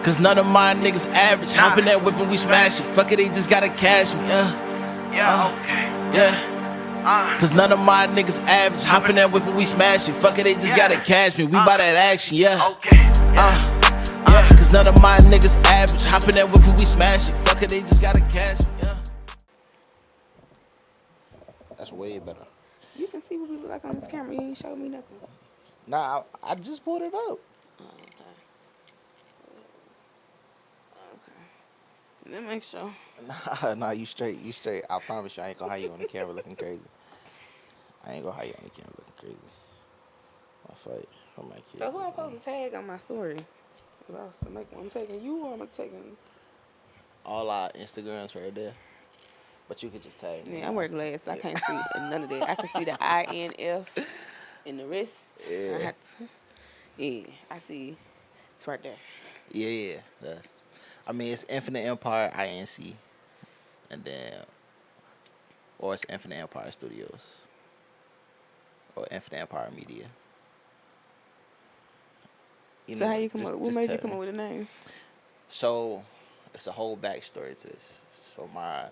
Cause none of my niggas average. Hop in that whip and we smash it. Fuck it, they just gotta cash me. Yeah. Cause none of my niggas average. Hop in that whip and we smash it. Fuck it, they just gotta cash me. We bout that action, yeah. Yeah, cause none of my niggas average. Hop in that whip and we smash it. Fuck it, they just gotta cash me, yeah. That's way better. You can see what we look like on this camera. You ain't showed me nothing. Nah, I just pulled it up. Oh, okay. Let me make sure. Nah, you straight. I promise you, I ain't gonna have you on the camera looking crazy. I ain't gonna have you on the camera looking crazy. My fight for my kids. So who I'm supposed to tag on my story? I'm taking you or I'm taking... All our Instagrams right there. But you could just tag me. Yeah, I wear glasses. So I can't see none of that. I can see the INF and the wrist. Yeah. I see. It's right there. Yeah. It's Infinite Empire INC. And then, or it's Infinite Empire Studios. Or Infinite Empire Media. So how you come up? What made you come up with a name? So, it's a whole backstory to this. So my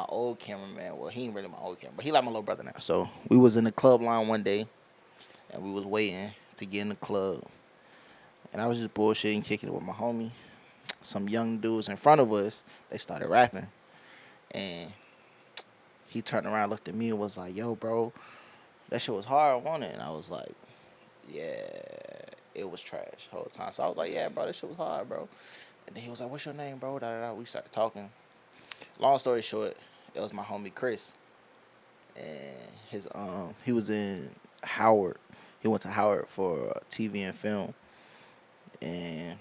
old cameraman, well, he ain't really my old cameraman, but he like my little brother now. So we was in the club line one day, and we was waiting to get in the club. And I was just bullshitting, kicking it with my homie. Some young dudes in front of us, they started rapping. And he turned around, looked at me, and was like, yo, bro, that shit was hard, wasn't it? And I was like, yeah, it was trash the whole time. So I was like, yeah, bro, that shit was hard, bro. And then he was like, what's your name, bro? We started talking. Long story short, it was my homie Chris. And his he was in Howard. He went to Howard for TV and film. And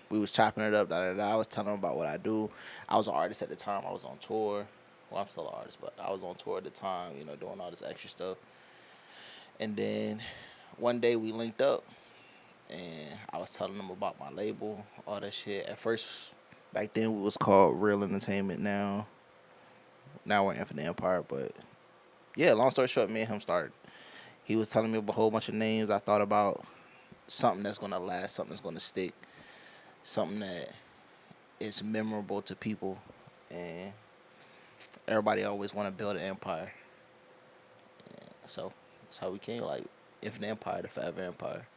we was chopping it up, I was telling him about what I do. I was an artist at the time. I was on tour. Well, I'm still an artist, but I was on tour at the time, doing all this extra stuff. And then one day we linked up, and I was telling him about my label, all that shit. At first, back then, we was called Real Entertainment. Now we're Infinite Empire. But yeah, long story short, me and him started. He was telling me a whole bunch of names. I thought about something that's gonna last, something that's gonna stick, something that is memorable to people, and everybody always want to build an empire. And so that's how we came, like Infinite Empire, the Forever Empire.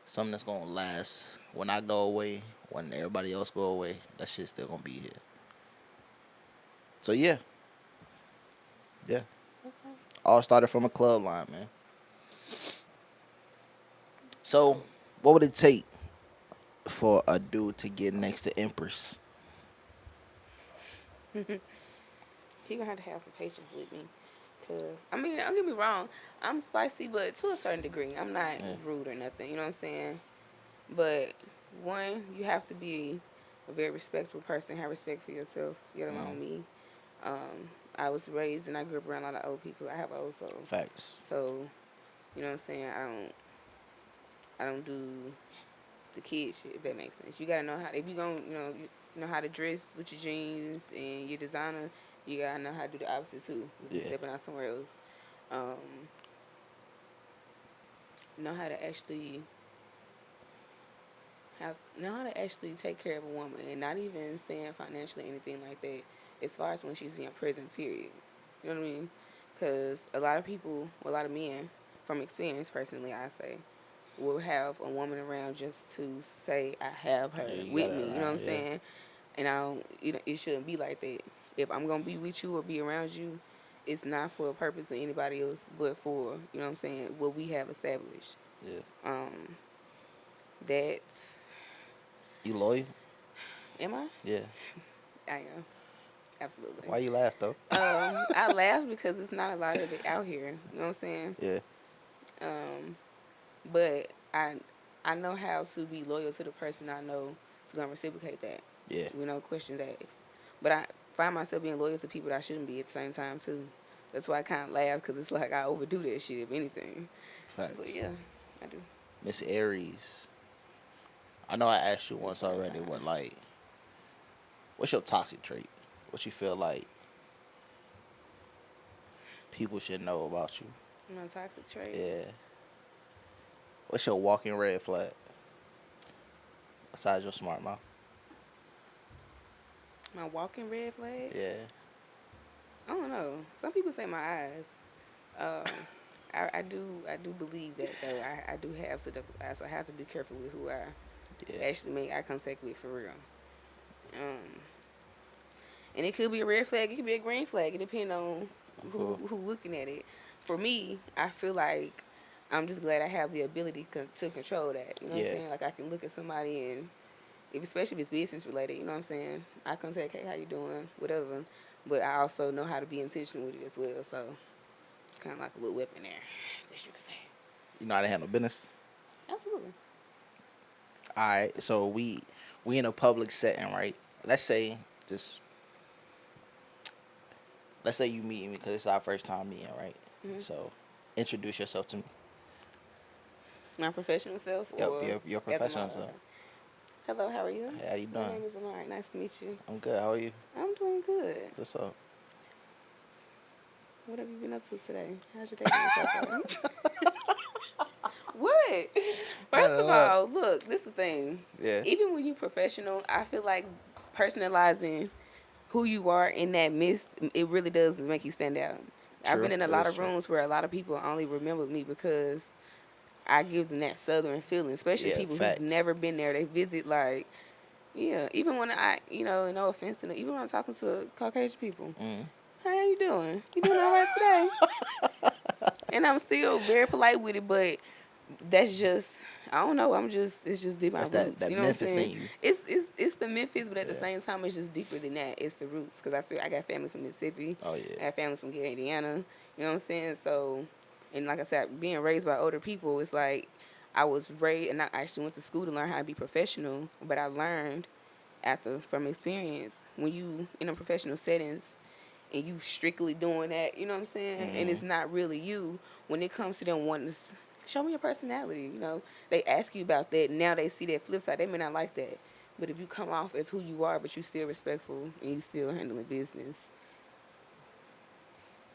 Something that's gonna last. When I go away, when everybody else go away, that shit's still gonna be here. So yeah. Okay. All started from a club line, man. So, what would it take for a dude to get next to Empress? He gonna have to have some patience with me. Cause, don't get me wrong, I'm spicy, but to a certain degree. I'm not rude or nothing, you know what I'm saying? But, one, you have to be a very respectful person, have respect for yourself, get along me. I was raised and I grew up around a lot of old people. I have old soul. Facts. So, you know what I'm saying? I don't do the kid shit, if that makes sense. You gotta know how, if you gonna, you know how to dress with your jeans and your designer, you gotta know how to do the opposite too. You're stepping out somewhere else. Know how to actually take care of a woman, and not even saying financially anything like that. As far as when she's in your presence, period. You know what I mean? Because a lot of men, from experience personally, I say, will have a woman around just to say I have her with me. You know what I'm saying? And it shouldn't be like that. If I'm gonna be with you or be around you, it's not for a purpose of anybody else, but for, you know what I'm saying, what we have established. Yeah. That's. You loyal? Am I? Yeah. I am. Absolutely. Why you laugh though? I laugh because it's not a lot of it out here. You know what I'm saying? Yeah. But I know how to be loyal to the person I know is gonna reciprocate that. Yeah. Questions asked. But I find myself being loyal to people that I shouldn't be at the same time too. That's why I kind of laugh, because it's like I overdo that shit, if anything. Facts. But yeah, I do. Miss Aries. I know I asked you once already. What's your toxic trait? What you feel like people should know about you? My toxic trait? Yeah. What's your walking red flag? Besides your smart mouth. My walking red flag? Yeah. I don't know. Some people say my eyes. Um, I do believe that though. I do have seductive eyes, so I have to be careful with who I Yeah. actually make eye contact with for real. Um, and it could be a red flag. It could be a green flag. It depends on Cool. who looking at it. For me, I feel like I'm just glad I have the ability to control that. You know what I'm Yeah. saying? Like I can look at somebody and if especially if it's business related, you know what I'm saying? I can say, hey, how you doing? Whatever. But I also know how to be intentional with it as well. So kind of like a little weapon there, I guess you could say. You know how to handle business. Absolutely. All right. So we in a public setting, right? Let's say just let's say you meet me because it's our first time meeting, right? Mm-hmm. So introduce yourself to me. My professional self or Your as a professional model? self. Okay. Hello, how are you? Hey, how you My doing? name is Amari. Nice to meet you. I'm good. How are you? I'm doing good. What's up? What have you been up to today? How's your day been so far? What? First of all, look, this is the thing. Yeah. Even when you professional, I feel like personalizing who you are in that mist, it really does make you stand out. I've True. been in a That lot is of true. rooms where a lot of people only remember me because I give them that southern feeling, especially Yeah, people facts. who've never been there. They visit like, yeah, even when no offense, even when I'm talking to Caucasian people, Mm. hey, how you doing? You doing all right today? And I'm still very polite with it, but that's just I don't know. It's just deep my That's roots. that You know what I'm Memphis saying? in you. It's the Memphis, but at the Yeah. same time, it's just deeper than that. It's the roots because I got family from Mississippi. Oh I yeah. got family from Gary, Indiana. You know what I'm saying? So, and like I said, being raised by older people, it's like I was raised, and I actually went to school to learn how to be professional. But I learned from experience when you in a professional settings and you strictly doing that, you know what I'm saying? And it's not really you. When it comes to them wanting to show me your personality, they ask you about that. Now they see that flip side. They may not like that. But if you come off as who you are, but you still respectful and you still handling business,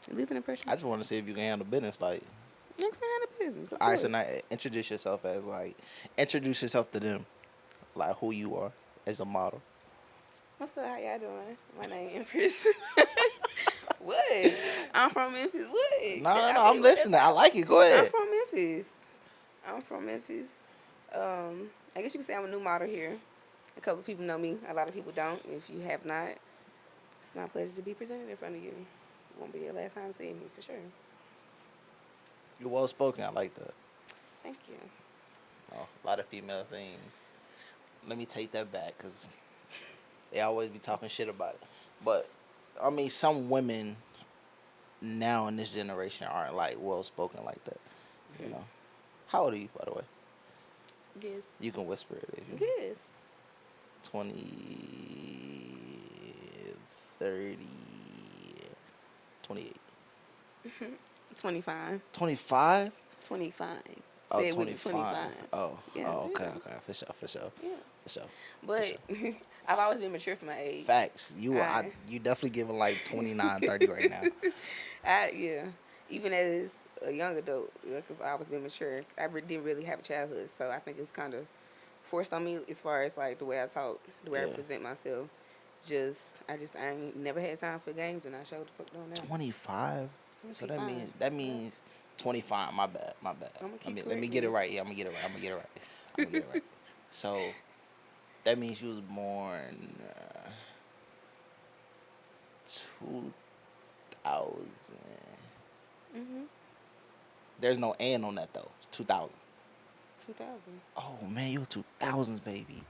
it leaves an impression. I just want to see if you can handle business. Like, Next thing, handle business. Of all right, course. so now introduce yourself to them, like who you are as a model. What's up? How y'all doing? My name Empress. What? I'm from Memphis. What? No, I I'm mean, listening. I like it. Go I'm ahead. from Memphis. I'm from Memphis. I guess you could say I'm a new model here. A couple of people know me. A lot of people don't. If you have not, it's my pleasure to be presented in front of you. It won't be your last time seeing me for sure. You're well spoken. I like that. Thank you. Oh, a lot of females ain't. Let me take that back because they always be talking shit about it. But I mean, some women now in this generation aren't like well spoken like that. You know. How old are you, by the way? Yes. You can whisper it if you. Yes. 20, 30, 28. 25. 25? 25. Oh, Say it with 25. 25. Oh, Yeah, oh, okay, yeah. okay. For sure. Yeah. For sure. But I've always been mature for my age. Facts. You you definitely giving like 29, 30 right now. Yeah. Even as a young adult, like, I've always been mature. Didn't really have a childhood, so I think it's kind of forced on me as far as like the way I talk, the way I Yeah. present myself. I ain't never had time for games, and I showed the fuck doing that. 25? So 25. that means 25. My bad. I'ma keep Let me get it correcting right. Yeah, I'm gonna get it right. So that means you was born 2000. Mhm. There's no and on that though. It's 2000. 2000. Oh man, you a 2000s baby.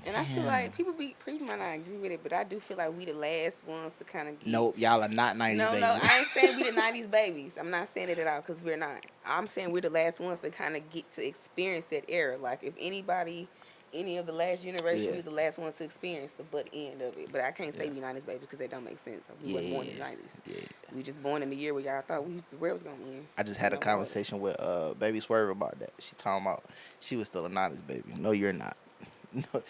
And I feel Damn. like people might not agree with it, but I do feel like we the last ones to kind of get. Nope, y'all are not 90s No, babies. no, I ain't saying we the 90s babies. I'm not saying it at all because we're not. I'm saying we're the last ones to kind of get to experience that era. Like, if any of the last generation, Yeah. we was the last ones to experience the butt end of it. But I can't say we 90s babies because that don't make sense. We wasn't born in the 90s. Yeah. We just born in the year where y'all thought the world was going to end. I just had a conversation with Baby Swerve about that. She talking about she was still a 90s baby. No, you're not. No,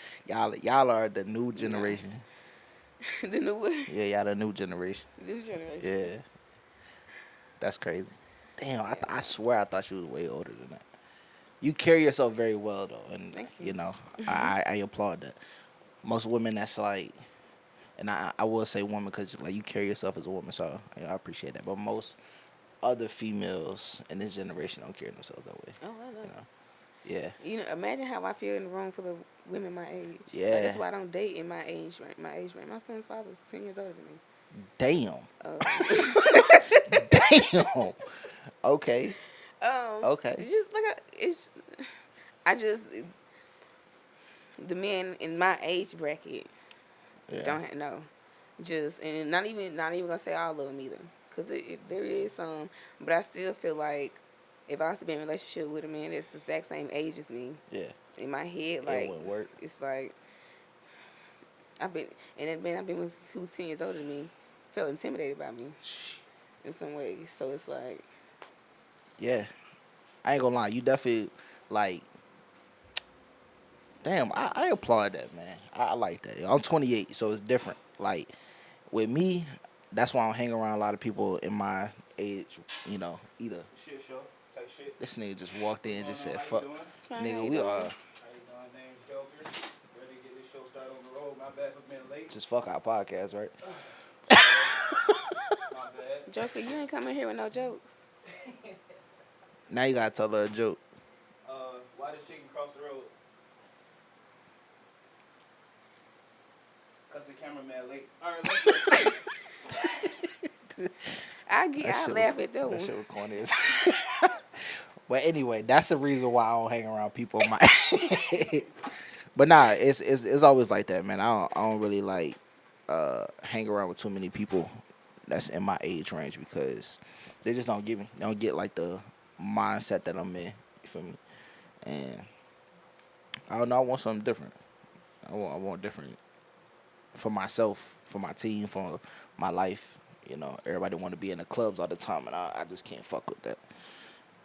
y'all are the new generation. The new what? Yeah, y'all the new generation. New generation. Yeah. That's crazy. Damn, I swear I thought she was way older than that. You carry yourself very well though, and Thank you. I applaud that. most women that's like, and I will say woman because like you carry yourself as a woman, so I appreciate that. But most other females in this generation don't carry themselves that way. Oh, I know. You know? Yeah. You know, imagine how I feel in the room full of women my age. Yeah. Like, that's why I don't date in my age range. My son's father's 10 years older than me. Damn. Um, Damn. Okay. Okay. just like I just the men in my age bracket Yeah. don't have, no, just and not even gonna say all of them either, cause there is some, but I still feel like if I was to be in a relationship with a man that's the exact same age as me, Yeah. in my head, It like wouldn't work. it's like I've been and that man I've been with who's 10 years older than me felt intimidated by me in some ways, so it's like Yeah. I ain't gonna lie. You definitely like. Damn. I applaud that, man. I like that. I'm 28, so it's different. Like with me, that's why I don't hang around a lot of people in my age. You know, either. Shit show type shit. This nigga just walked in and just said, How you "Fuck, doing? how nigga, you we doing? are How you doing? Name's Joker. Ready to get this show started on the road. My bad for being late. just fuck our podcast, right?" My bad. Joker, you ain't coming here with no jokes. Now you gotta tell her a joke. Why does chicken cross the road? Cause the cameraman late. All right, let's go. I That shit laugh was- at that one. That shit was corny as. But anyway, that's the reason why I don't hang around people in my. But nah, it's always like that, man. I don't really like hang around with too many people that's in my age range because they just don't get me. They don't get like the mindset that I'm in. You feel me? And I don't know. I want something different. I want different for myself, for my team, for my life. You know, everybody want to be in the clubs all the time, and I just can't fuck with that.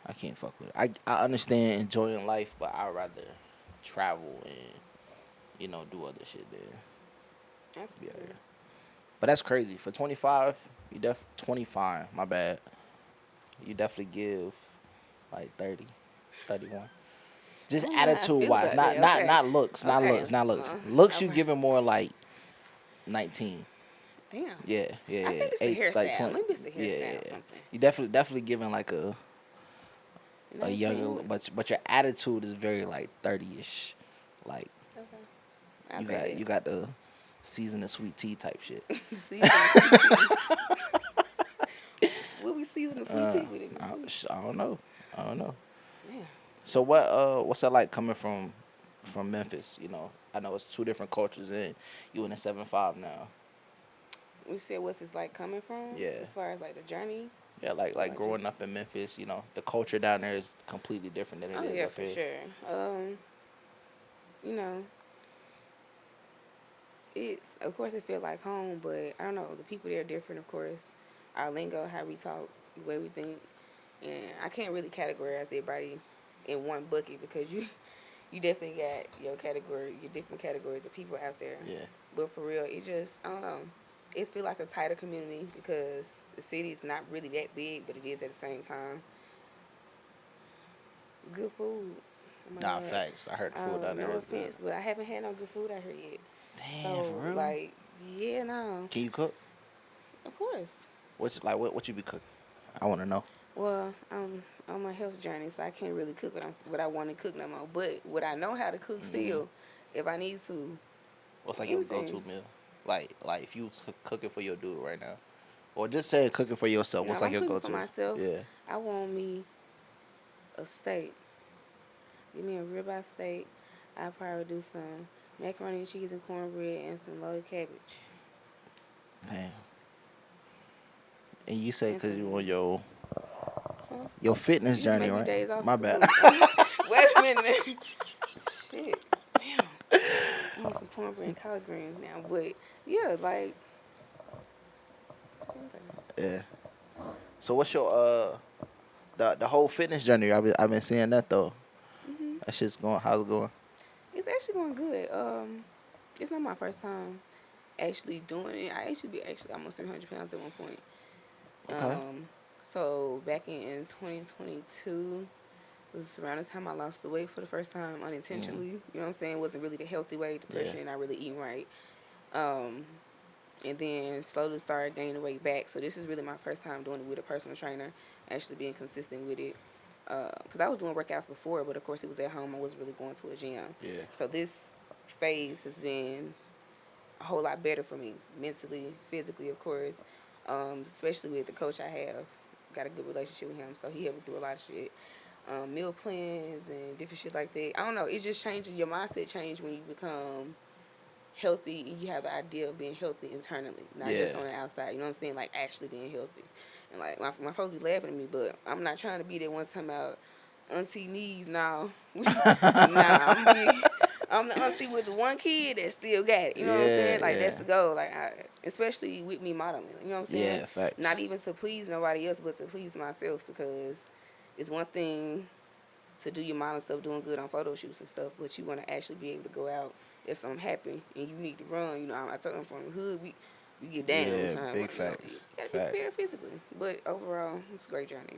I can't fuck with it. I understand enjoying life, but I'd rather travel and, do other shit than be out here. But that's crazy. For 25, 25, my bad. You definitely give like 30, 31. Just I don't know how I attitude feel wise, about not that. Okay. not looks, not Okay. looks, not looks. Uh, Looks you okay. giving more like 19. Damn. Yeah. I think it's the hairstyle. like 20. Maybe it's the hairstyle Yeah. or something. You definitely giving like a 19? younger, but your attitude is very like 30ish, like Okay. I'll say that. you got the season of sweet tea type shit. Season the sweet tea. What we season the sweet tea with it? I don't know. Yeah. So what's that like coming from Memphis? I know it's two different cultures, and you in the 7-5 now. We said what's this like coming from? Yeah. As far as like the journey. Yeah, like Like growing just- up in Memphis, the culture down there is completely different than it is Oh yeah, up for here. sure. It's of course it feel like home, but I don't know. The people there are different, of course. Our lingo, how we talk, the way we think, and I can't really categorize everybody in one bucket because you definitely got your different categories of people out there. Yeah. But for real, it just I don't know. It feel like a tighter community because the city is not really that big, but it is at the same time. Good food. Oh my Nah, God. facts. I heard the food down there No was good. offense, but I haven't had no good food out here yet. Damn, So, for real? like, yeah, no. Can you cook? Of course. What you be cooking? I want to know. Well, I'm on my health journey, so I can't really cook what I want to cook no more. But what I know how to cook still, if I need to. What's like your Anything. go-to meal? Like if you cooking for your dude right now, or just say cooking for yourself. What's No, like I'm your cooking go-to? for myself. Yeah. I want me a steak. Give me a ribeye steak. I'll probably do some macaroni and cheese and cornbread and some loaded cabbage. Damn. And you say And because you some- on your Huh? your fitness You just journey, make me right? days off My the bad. food. Wait a minute. Shit. Damn. I want some cornbread and collard greens now. But, yeah, like... Yeah. So what's your the whole fitness journey? I've been seeing that though. Mhm. That shit's going. How's it going? It's actually going good. It's not my first time actually doing it. I actually be almost 300 pounds at one point. Okay. So back in 2022, It was around the time I lost the weight for the first time unintentionally. You know what I'm saying? It wasn't really the healthy way, the Yeah. pressure and not really eating right. Um, and then slowly started gaining the weight back. So this is really my first time doing it with a personal trainer, actually being consistent with it. Because I was doing workouts before, but of course it was at home. I wasn't really going to a gym. Yeah. So this phase has been a whole lot better for me, mentally, physically, of course. Especially with the coach I have. Got a good relationship with him, so he helped me through a lot of shit. Meal plans and different shit like that. I don't know. It just changes your mindset. Change when you become healthy and you have the idea of being healthy internally, not just Yeah. on the outside. You know what I'm saying? Like actually being healthy. And like my folks be laughing at me, but I'm not trying to be that one time out auntie knees now. Nah, I'm the auntie with the one kid that still got it. You know what I'm Yeah, saying? Like that's yeah. the goal. Like especially with me modeling. You know what I'm saying? Yeah, facts. Not even to please nobody else, but to please myself because it's one thing to do your modeling stuff, doing good on photo shoots and stuff, but you want to actually be able to go out if something happen and you need to run. You know, I told them from the hood, we get down. Yeah, Trying big to run, facts. you gotta be Facts. prepared physically, but overall, it's a great journey.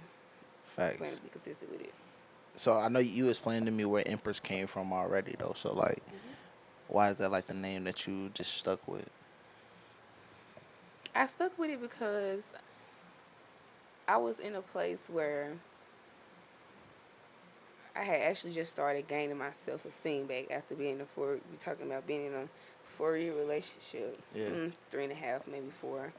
Plan Facts. to be consistent with it. So I know you explained to me where Empress came from already, though. So like, why is that like the name that you just stuck with? I stuck with it because I was in a place where I had actually just started gaining my self esteem back after being we talking about being in a 4-year relationship, Yeah. 3.5, maybe 4,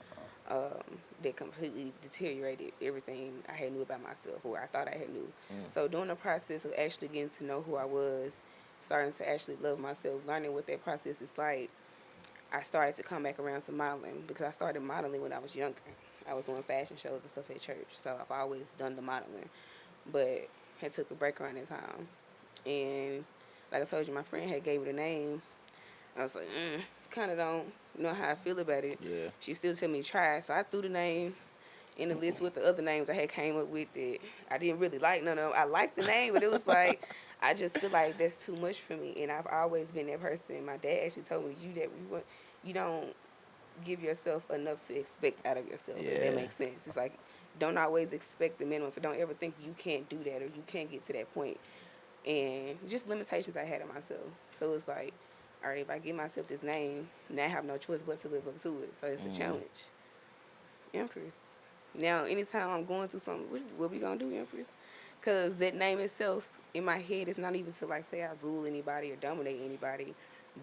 that completely deteriorated everything I had knew about myself, or I thought I had knew. So during the process of actually getting to know who I was, starting to actually love myself, learning what that process is like, I started to come back around to modeling because I started modeling when I was younger. I was doing fashion shows and stuff at church, so I've always done the modeling, but had took a break around that time. And like I told you, my friend had gave me the name. I was like, kind of don't know how I feel about it. Yeah. She still tell me to try, so I threw the name in the list with the other names I had came up with that I didn't really like none of them. I liked the name, but it was like I just feel like that's too much for me. And I've always been that person. My dad actually told me you don't give yourself enough to expect out of yourself. If that Yeah. makes sense. It's like don't always expect the minimum. Don't ever think you can't do that or you can't get to that point. And just limitations I had of myself. So it's like, all right, if I give myself this name, now I have no choice but to live up to it. So it's a challenge. Empress. Now, anytime I'm going through something, what we gonna do, Empress? Because that name itself, in my head, is not even to like say I rule anybody or dominate anybody,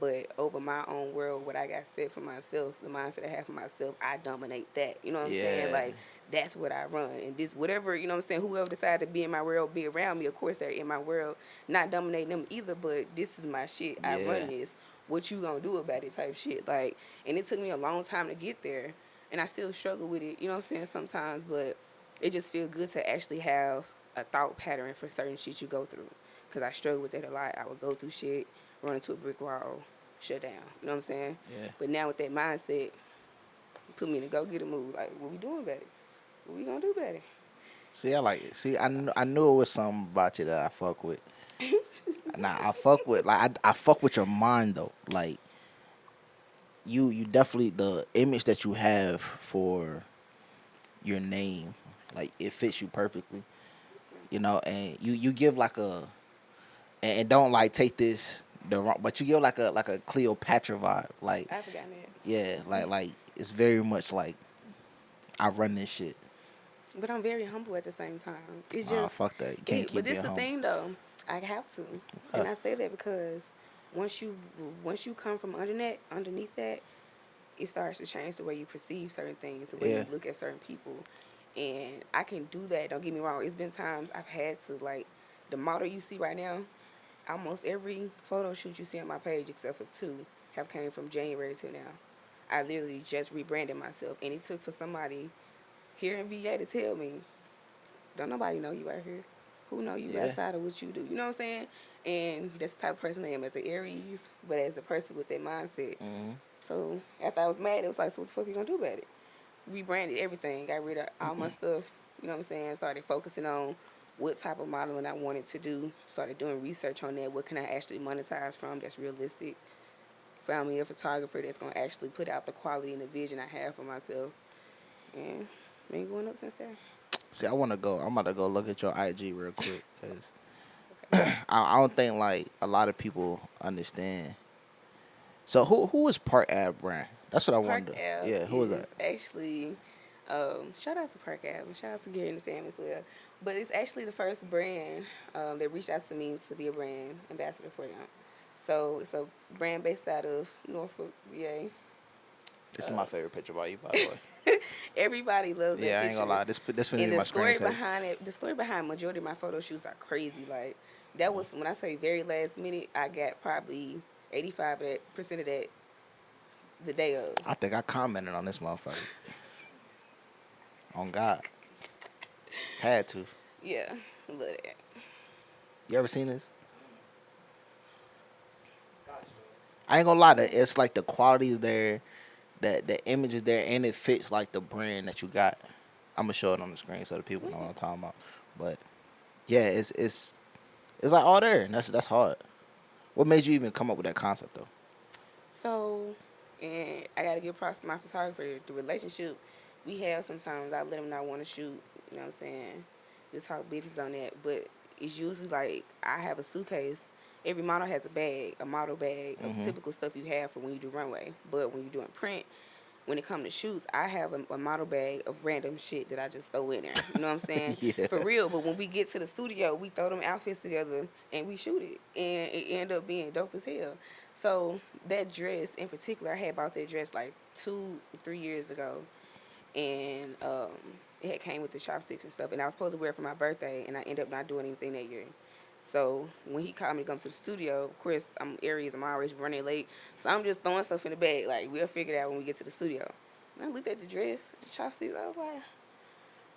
but over my own world, what I got set for myself, the mindset I have for myself, I dominate that. You know what I'm saying? Yeah. Like that's what I run, and this whatever you know what I'm saying. Whoever decides to be in my world, be around me. Of course, they're in my world, not dominating them either. But this is my shit. I Yeah. run this. What you gonna do about it? Type shit. Like, and it took me a long time to get there. And I still struggle with it, you know what I'm saying, sometimes, but it just feels good to actually have a thought pattern for certain shit you go through. Because I struggle with that a lot. I would go through shit, run into a brick wall, shut down. You know what I'm saying? Yeah. But now with that mindset, put me in a go-getter mood. Like, what we doing about it? What we gonna do about it? See, I like it. See, I knew it was something about you that I fuck with. Nah, I fuck with I fuck with your mind though. Like you definitely the image that you have for your name, like it fits you perfectly. You know, and you give like and don't like take this the wrong, but you give like a Cleopatra vibe. Like I forgot that. yeah, like it's very much like I run this shit. But I'm very humble at the same time. It's Oh just, fuck that. You can't but keep this being the humble. thing though. I have to, and I say that because once you come from underneath that, it starts to change the way you perceive certain things, the way Yeah. you look at certain people. And I can do that. Don't get me wrong. It's been times I've had to, like, the model you see right now, almost every photo shoot you see on my page, except for 2, have came from January to now. I literally just rebranded myself. And it took for somebody here in VA to tell me, don't nobody know you out here. Who know you Yeah. outside of what you do? You know what I'm saying? And that's the type of person I am as an Aries, but as a person with that mindset. So after I was mad, it was like, so what the fuck we gonna do about it? Rebranded everything, got rid of all my stuff, you know what I'm saying? Started focusing on what type of modeling I wanted to do. Started doing research on that. What can I actually monetize from that's realistic? Found me a photographer that's gonna actually put out the quality and the vision I have for myself. And been going up since there. See, I'm about to go look at your IG real quick, cause I don't think like a lot of people understand. So who is Park Ave brand? That's what I Park wonder. Ave Yeah, who is is that? actually, shout out to Park Ave and shout out to Gary and the family as well. But it's actually the first brand that reached out to me to be a brand ambassador for them. So it's a brand based out of Norfolk, VA. This is my favorite picture by you, by the way. Everybody loves that Yeah, I ain't picture. gonna lie. This finna And be my screensaver. the story behind majority of my photo shoots are crazy. Like that was when I say very last minute, I got probably 85% of that the day of. I think I commented on this motherfucker. On God, had to. Yeah, love that. You ever seen this? Gotcha. I ain't gonna lie. It's like the quality is there, the image is there, and it fits like the brand that you got. I'm gonna show it on the screen so the people know what I'm talking about. But yeah, it's like all there, and that's hard. What made you even come up with that concept though? So, and I gotta give props to my photographer. The relationship we have sometimes, I let him not want to shoot. You know what I'm saying? We talk business on that, but it's usually like I have a suitcase. Every model has a bag, a model bag of typical stuff you have for when you do runway. But when you're doing print, when it comes to shoots, I have a model bag of random shit that I just throw in there. You know what I'm saying? Yeah. For real. But when we get to the studio, we throw them outfits together and we shoot it. And it end up being dope as hell. So that dress in particular, I had bought that dress like 2-3 years ago. And it had came with the chopsticks and stuff. And I was supposed to wear it for my birthday. And I ended up not doing anything that year. So when he called me to come to the studio, of course, I'm Aries, I'm always running late. So I'm just throwing stuff in the bag. Like, we'll figure it out when we get to the studio. And I looked at the dress, the chopsticks, I was like,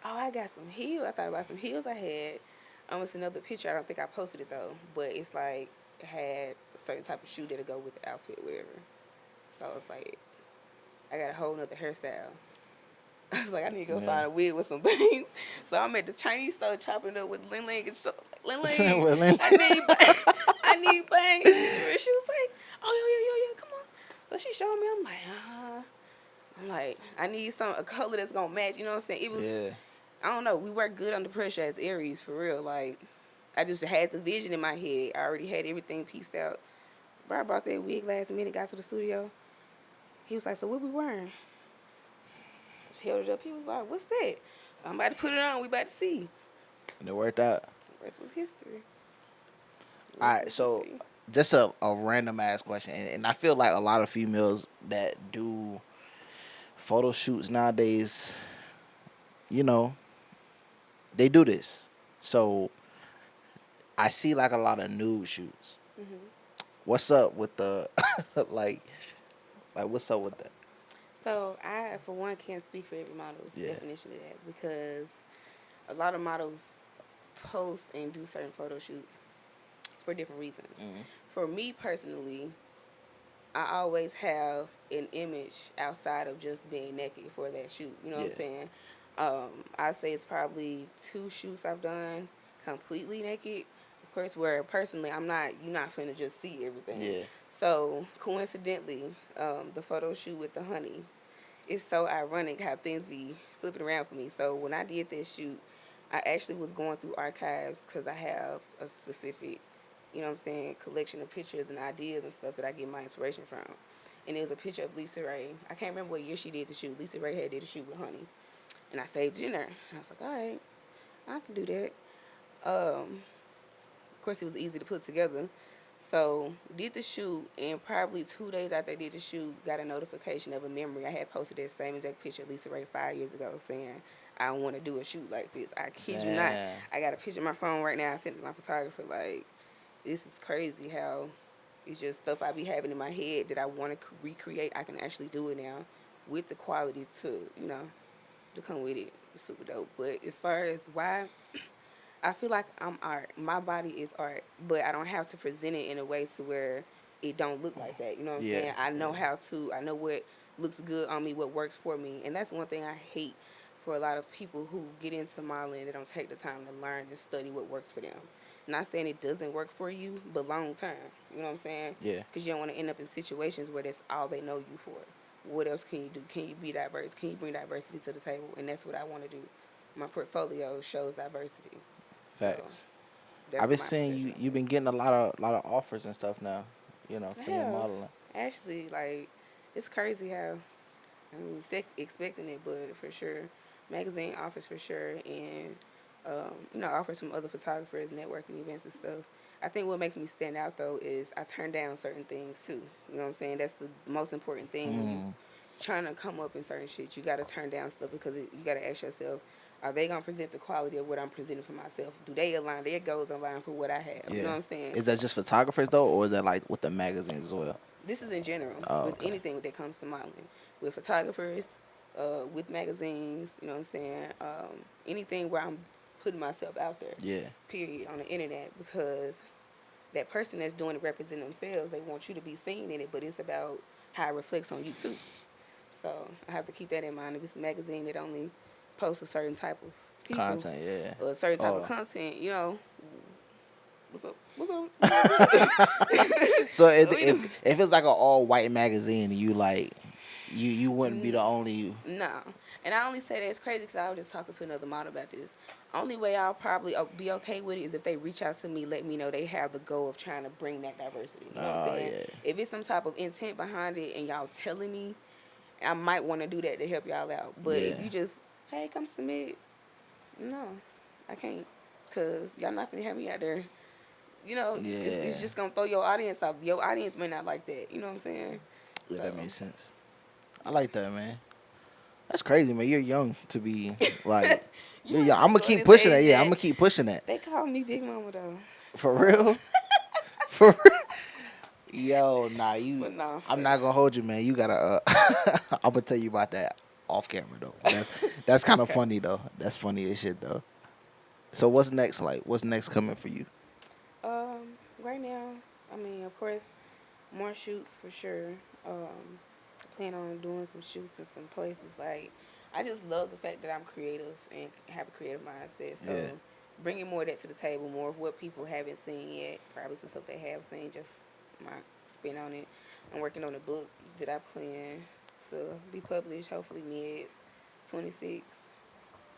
oh, I got some heels. I thought about some heels I had. It's another picture. I don't think I posted it, though. But it's like, it had a certain type of shoe that'll go with the outfit, whatever. So it's like, I got a whole nother hairstyle. I was like, I need to go find a wig with some bangs. So I'm at the Chinese store chopping it up with Lin Ling and stuff. Lin Ling, With Lin- I need bangs. She was like, oh, yeah, come on. So she showed me. I'm like, I'm like, I need a color that's going to match. You know what I'm saying? It was, Yeah. I don't know. We work good under pressure as Aries, for real. Like, I just had the vision in my head. I already had everything pieced out. Bro, I brought that wig last minute, got to the studio. He was like, so what we wearing? Held it up. He was like, what's that? I'm about to put it on. We about to see. And it worked out. The rest was history. All right, so just a random ass question, and I feel like a lot of females that do photo shoots nowadays, you know, they do this. So I see like a lot of nude shoots. Mm-hmm. What's up with the like what's up with that? So I, for one, can't speak for every model's Yeah. definition of that because a lot of models post and do certain photo shoots for different reasons. Mhm. For me personally, I always have an image outside of just being naked for that shoot. You know what I'm saying? I'd say it's probably 2 shoots I've done completely naked. Of course, where personally you're not finna just see everything. Yeah. So coincidentally, the photo shoot with the honey, it's so ironic how things be flipping around for me. So when I did this shoot, I actually was going through archives because I have a specific, you know what I'm saying, collection of pictures and ideas and stuff that I get my inspiration from. And it was a picture of Lisa Ray. I can't remember what year she did the shoot. Lisa Ray had did a shoot with honey. And I saved it in there. I was like, all right, I can do that. Of course, it was easy to put together. So, did the shoot, and probably 2 days after I did the shoot, got a notification of a memory. I had posted that same exact picture of Lisa Ray 5 years ago saying, I want to do a shoot like this. I kid you not. I got a picture on my phone right now. I sent it to my photographer. Like, this is crazy how it's just stuff I be having in my head that I want to recreate. I can actually do it now with the quality to come with it. It's super dope. But as far as why, I feel like I'm art. My body is art, but I don't have to present it in a way to where it don't look like that. You know what I'm saying? I know I know what looks good on me, what works for me. And that's one thing I hate for a lot of people who get into modeling. They don't take the time to learn and study what works for them. Not saying it doesn't work for you, but long term. You know what I'm saying? Yeah. Because you don't want to end up in situations where that's all they know you for. What else can you do? Can you be diverse? Can you bring diversity to the table? And that's what I want to do. My portfolio shows diversity. Facts. So, That's I've been my seeing perception. you've been getting a lot of offers and stuff now. I For your have. modeling. Actually, like, it's crazy how expecting it, but for sure, magazine offers for sure, and offers from other photographers, networking events and stuff. I think what makes me stand out though is I turn down certain things too. You know what I'm saying? That's the most important thing when you trying to come up in certain shit. You got to turn down stuff because you got to ask yourself, are they gonna present the quality of what I'm presenting for myself? Do they align? Their goals align for what I have. Yeah. You know what I'm saying? Is that just photographers though, or is that like with the magazines as well? This is in general Oh, with okay. anything that comes to modeling, with photographers, with magazines. You know what I'm saying? Anything where I'm putting myself out there. Yeah. Period on the internet, because that person that's doing it represent themselves. They want you to be seen in it, but it's about how it reflects on you too. So I have to keep that in mind. If it's a magazine that only posts a certain type of people Content, yeah. or a certain type of Oh. content, what's up? What's So up? if it's like an all white magazine, you like you wouldn't be the only. No. And I only say that it's crazy because I was just talking to another model about this. Only way I'll probably be okay with it is if they reach out to me, let me know they have the goal of trying to bring that diversity. You know what I'm Oh, saying? yeah. If it's some type of intent behind it and y'all telling me, I might want to do that to help y'all out. But if Yeah. you just, hey, come submit, no, I can't. Because y'all not going to have me out there. It's Yeah. just going to throw your audience off. Your audience may not like that. You know what I'm saying? Yeah, that So. makes sense. I like that, man. That's crazy, man. You're young to be like. You're young. I'm gonna keep pushing that. Yeah, I'm gonna keep pushing that. They call me Big Mama though. For real. For real. Yo, nah, But nah, I'm not gonna hold you, man. You gotta. I'm gonna tell you about that off camera though. That's kind of Okay. funny though. That's funny as shit though. So what's next? Like, what's next coming for you? Right now, I mean, of course, more shoots for sure. Plan on doing some shoots in some places. Like, I just love the fact that I'm creative and have a creative mindset. So, Yeah. bringing more of that to the table, more of what people haven't seen yet. Probably some stuff they have seen, just my spin on it. I'm working on a book that I plan to be published, hopefully mid 26.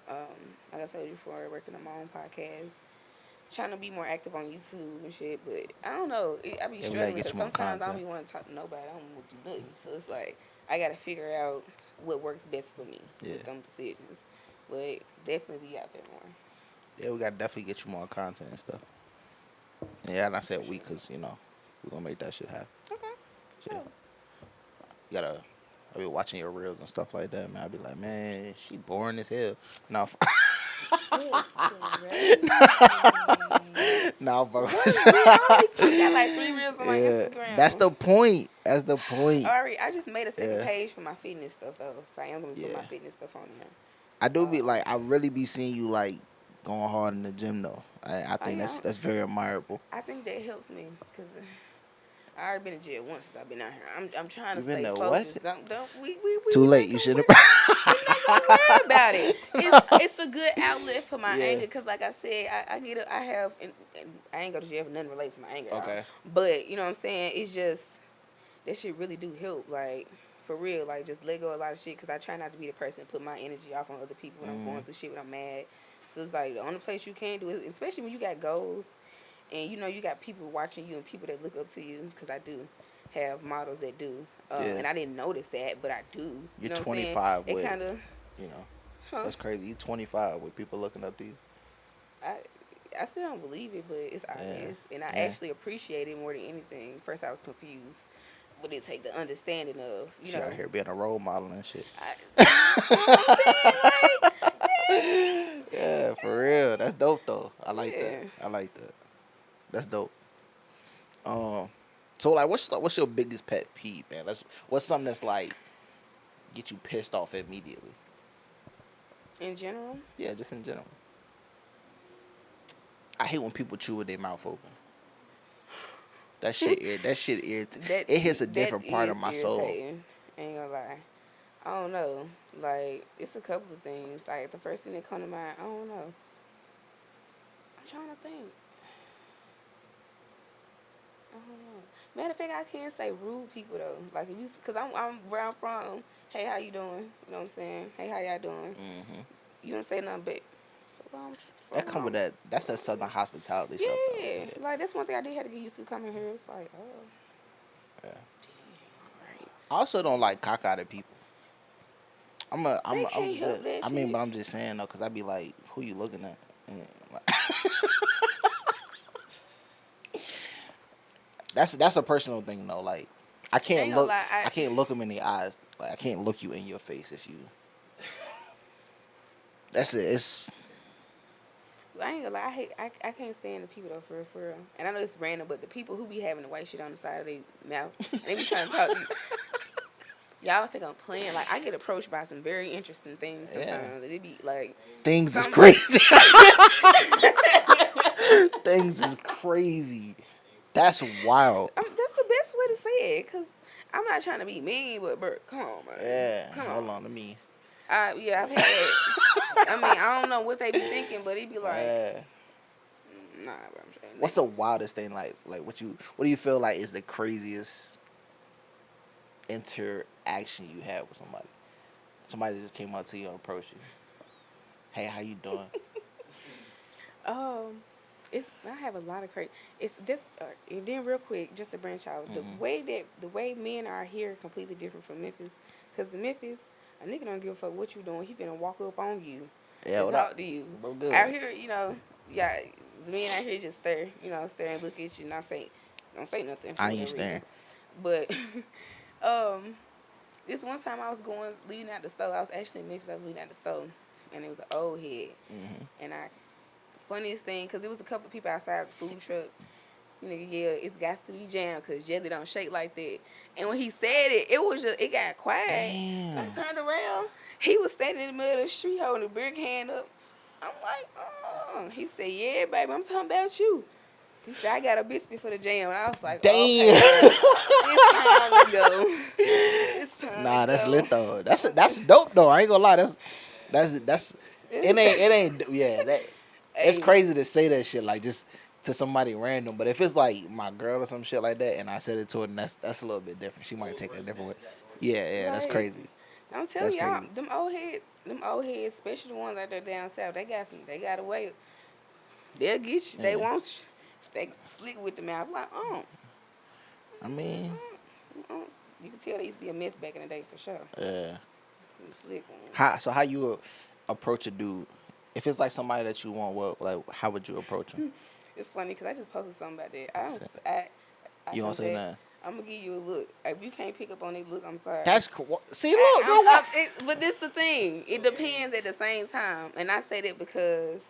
Like I told you before, working on my own podcast. Trying to be more active on YouTube and shit, but I don't know. I be Yeah, we gotta struggling get because you more sometimes I don't content. be wanting to talk to nobody. I don't want to do nothing. So it's like I gotta figure out what works best for me Yeah. with them decisions. But definitely be out there more. Yeah, we gotta definitely get you more content and stuff. Yeah, and I said For we sure. because we're gonna make that shit happen. Okay, for Yeah. sure. You gotta. I be watching your reels and stuff like that, man. I be like, man, she boring as hell. No, no, bro. We only got like 3 reels on my Yeah, Instagram. that's the point. That's the point. Alright, I just made a second Yeah. page for my fitness stuff though, so I am gonna put Yeah. my fitness stuff on there. I do be like, I really be seeing you like going hard in the gym though. I think yeah. that's very admirable. I think that helps me because I already been in jail once since I've been out here. I'm trying to You been stay there focused. what? Don't we Too not late. gonna You should have. we're not gonna worry about it. It's a good outlet for my Yeah. anger because, like I said, I get it. I have and I ain't go to jail for nothing related to my anger. Okay. But you know what I'm saying? It's just that shit really do help. Like for real, like just let go of a lot of shit because I try not to be the person to put my energy off on other people when I'm going through shit when I'm mad. So it's like the only place you can do is, especially when you got goals. And you got people watching you and people that look up to you because I do have models that do. Yeah. And I didn't notice that, but I do. You're know what I'm 25 saying? with, It kind of, huh? that's crazy. You 25 with people looking up to you. I still don't believe it, but it's obvious. And I actually appreciate it more than anything. First, I was confused. But it take the understanding of, She out here being a role model and shit. You know what I'm saying? Like, Yeah, for real. That's dope though. I like Yeah. that. I like that. That's dope. So like, what's your biggest pet peeve, man? What's something that's like get you pissed off immediately? in general, Yeah, just in general. I hate when people chew with their mouth open. That shit irritates. It hits a different part of my soul. irritating. Ain't gonna lie. I don't know. Like, it's a couple of things. Like, the first thing that come to mind, I don't know. I'm trying to think. I don't know. Matter of fact, I can't say rude people though. Like if you, cause I'm where I'm from. Hey, how you doing? You know what I'm saying? Hey, how y'all doing? Mm-hmm. You don't say nothing but That come with that. That's that Southern hospitality stuff, though. Yeah, like that's one thing I did have to get used to coming here. It's like, oh, Yeah. right. I also don't like cockeyed people. They I'm can't just. help that I mean, shit. but I'm just saying though, cause I be like, who you looking at? And, like, that's a personal thing though. Like, I can't Ain't gonna look. lie, I can't look them in the eyes. Like, I can't look you in your face if you. That's it. It's I ain't gonna lie, I can't stand the people though, for real. And I know it's random, but the people who be having the white shit on the side of their mouth, they be trying to talk to you. Y'all think I'm playing. Like, I get approached by some very interesting things sometimes. Yeah. They be like, things is some- crazy. Things is crazy. That's wild. that's the best way to say it, because I'm not trying to be mean, but, bro, come on, man. Yeah. Come Hold on. on to me. Yeah, I've had it. I mean, I don't know what they be thinking, but it be like, Yeah. nah, bro, I'm saying. What's the wildest thing like what do you feel like is the craziest interaction you had with somebody? Somebody just came up to you and approached you. Hey, how you doing? I have a lot of crazy. It's just and then real quick, just to branch out, the way men are here completely different from Memphis. Cause in Memphis, a nigga don't give a fuck what you doing. He finna walk up on you, Yeah, and what talk up? to you. What's good? Out here, yeah, the men out here just stare and look at you, don't say nothing. I ain't staring. But this one time I was leaving out the store. I was actually in Memphis. I was leaving out the store, and it was an old head, and funniest thing, because there was a couple of people outside the food truck. Nigga, yeah, it's got to be jammed because jelly don't shake like that. And when he said it, it got quiet. Damn. I turned around. He was standing in the middle of the street holding a brick hand up. I'm like, oh. He said, yeah, baby, I'm talking about you. He said, I got a biscuit for the jam. And I was like, Damn. okay, it's time to go. It's time Nah, to that's go. lit though. That's dope though. I ain't gonna lie. That's it ain't yeah. It's Hey. crazy to say that shit like just to somebody random. But if it's like my girl or some shit like that, and I said it to her, then that's a little bit different. She might take it a different way. Yeah, that's Right. crazy. I'm telling That's y'all, crazy. them old heads, especially the ones out there down south, they got a way. They'll get you. They Yeah. won't stay slick with the mouth. Like, I mean, you can tell they used to be a mess back in the day for sure. yeah. Them slick ones. How you approach a dude? If it's like somebody that you want, how would you approach him? It's funny because I just posted something about that. You don't say nothing. I'm gonna give you a look. If you can't pick up on that look, I'm sorry. That's cool. See, look, girl, what? But this the thing. It depends at the same time, and I say that because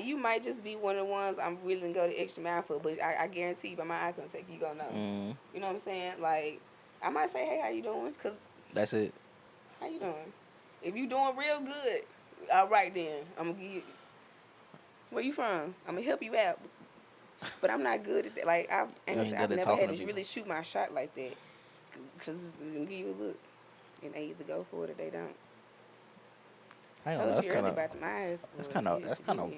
you might just be one of the ones I'm willing to go the extra mile for, but I guarantee you by my eye contact, you gonna know. You know what I'm saying? Like, I might say, hey, how you doing? Cause That's it. how you doing? If you doing real good, all right then, I'm gonna give you. Where you from? I'm gonna help you out. But I'm not good at that. Like, I've never had to really shoot my shot like that. Because I'm going to give you a look. And they either go for it or they don't. I don't know. That's kind of. That's kind of.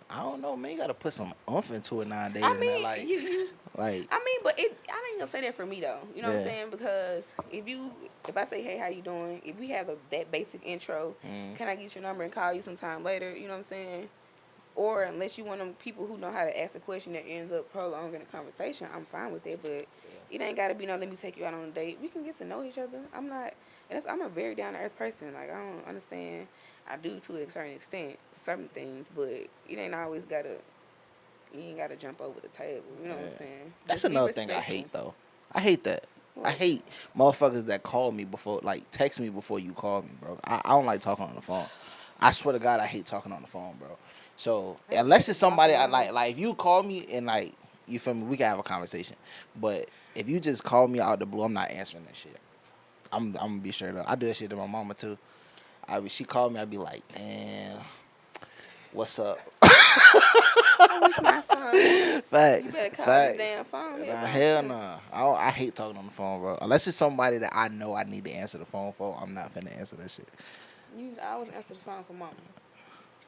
I don't know, man. You gotta put some oomph into it nowadays, I mean, man. Like, but I ain't gonna say that for me though. You know what I'm saying? Because if I say, hey, how you doing? If we have that basic intro, can I get your number and call you sometime later? You know what I'm saying? Or unless you one of them people who know how to ask a question that ends up prolonging a conversation, I'm fine with it. But it ain't gotta be let me take you out on a date. We can get to know each other. I'm a very down to earth person. Like, I don't understand. I do to a certain extent certain things, but it ain't always you ain't gotta jump over the table. You know what I'm saying? That's Just be another thing I respectful. hate though. I hate that. What? I hate motherfuckers that call me before, like, text me before you call me, bro. I don't like talking on the phone. I swear to God, I hate talking on the phone, bro. So unless it's somebody I like if you call me and like you feel me, we can have a conversation. But if you just call me out the blue, I'm not answering that shit. I'm gonna be straight up. I do that shit to my mama too. She called me, I'd be like, damn, what's up? I wish my son. Facts. You better call Facts. the damn phone. Hell no. I hate talking on the phone, bro. Unless it's somebody that I know I need to answer the phone for, I'm not finna answer that shit. I always answer the phone for mama.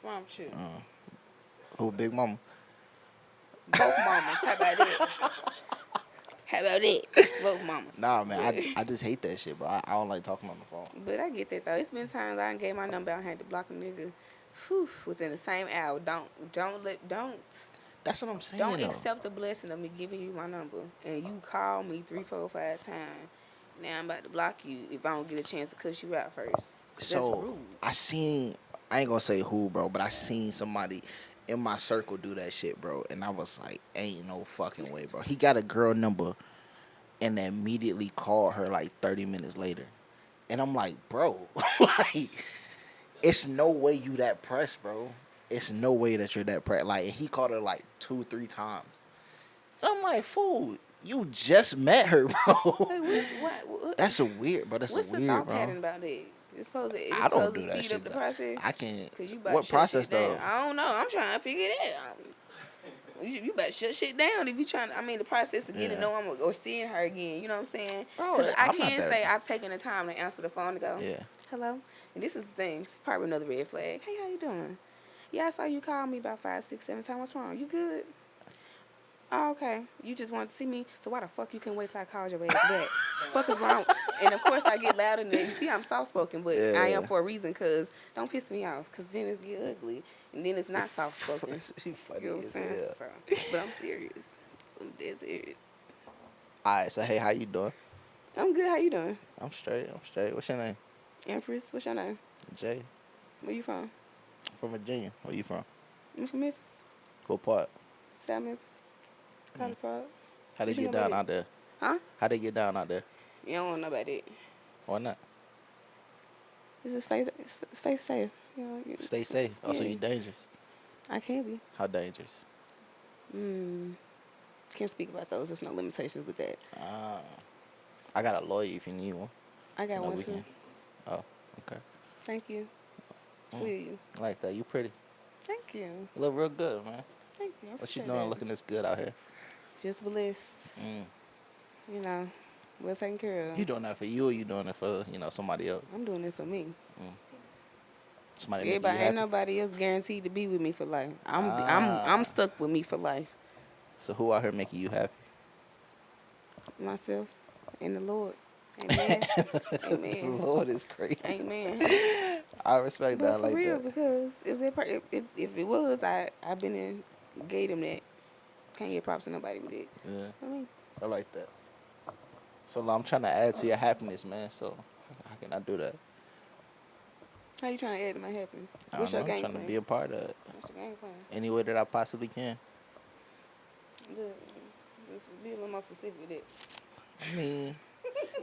Mom, too. Who, Big Mama? Both mamas. How about that? How about that? Both mamas. Nah, man, I just hate that shit, bro. I don't like talking on the phone. But I get that, though. It's been times I done gave my number out and had to block a nigga within the same hour. Don't That's what I'm saying. don't though. accept the blessing of me giving you my number and you call me 3, 4, 5 times. Now I'm about to block you if I don't get a chance to cuss you out first. 'Cause that's So rude. I ain't gonna say who, bro, but I seen somebody in my circle do that shit, bro, and I was like, ain't no fucking way, bro. He got a girl number and immediately called her like 30 minutes later, and I'm like, bro, like, it's no way you that pressed, bro. It's no way that you're that pressed. Like, and he called her like 2, 3 times. I'm like, fool, you just met her, bro. Like, what That's a weird, bro. That's what's a the weird, thought bro. pattern about that? It's supposed I don't to do that speed shit. up the process. I can't. Cause you about What to shut process shit down. though? I don't know. I'm trying to figure it out. You better shut shit down if you trying to, I mean, the process of getting to know him or seeing her again. You know what I'm saying? Bro, Because I I'm not can that- say I've taken the time to answer the phone to go, Yeah. hello? And this is the thing. It's probably another red flag. Hey, how you doing? Yeah, I saw you call me about 5, 6, 7 times. What's wrong? You good? Oh, okay. You just wanted to see me? So why the fuck you couldn't wait till I called your ass back? Fuck is wrong? And, of course, I get louder than that. You see, I'm soft-spoken, but I am for a reason because don't piss me off because then it's get ugly. And then it's not soft-spoken. She funny You know what I'm as saying? hell. So, but I'm serious. I'm dead serious. All right, so hey, how you doing? I'm good. How you doing? I'm straight. What's your name? Empress, what's your name? Jay. Where you from? From Virginia. Where you from? I'm from Memphis. What part? South Memphis. College Park. How they What you get know down about out there? Huh? How they get down out there? You don't want to know about that. Why not? Just stay safe. You know, Stay safe. Also, Yeah. you dangerous. I can be. How dangerous? Can't speak about those. There's no limitations with that. I got a lawyer if you need one. I got No, one we too. can. Oh, okay. Thank you. Sweet of you. I like that. You pretty. Thank you. You look real good, man. Thank you. I What you appreciate doing that. looking this good out here? Just bliss. You know, well taken care of. You doing that for you or you doing it for, somebody else? I'm doing it for me. Somebody making you Everybody, happy? ain't nobody else guaranteed to be with me for life. I'm stuck with me for life. So who out here making you happy? Myself and the Lord. Amen. The Amen. Lord is crazy. Amen. I respect that. I But for like real, that. because if it was, I've been in gave them that. Can't get props to nobody with it. Yeah, I mean, I like that. So I'm trying to add to your happiness, man. So how can I do that? how you trying to add to my happiness? I What's don't your know. I'm game trying plan? to be a part of it What's your game plan? any way that I possibly can. Good. Let's be a little more specific with it. I mean,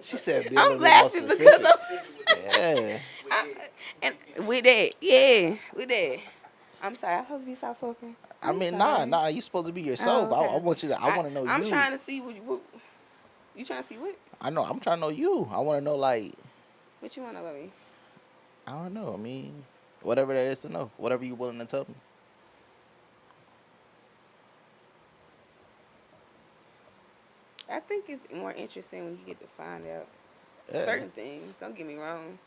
she said be a I'm little bit more laughing specific. because Yeah. and with that, yeah, with that. I'm sorry, I'm supposed to be soft spoken. I mean, nah. You supposed to be yourself. Oh, okay. I want you to. I want to know I'm you. trying to see what you trying to see what? I know. I'm trying to know you. I want to know, like, What you want to know about me? I don't know. I mean, whatever there is to know. Whatever you're willing to tell me. I think it's more interesting when you get to find out Yeah. certain things. Don't get me wrong.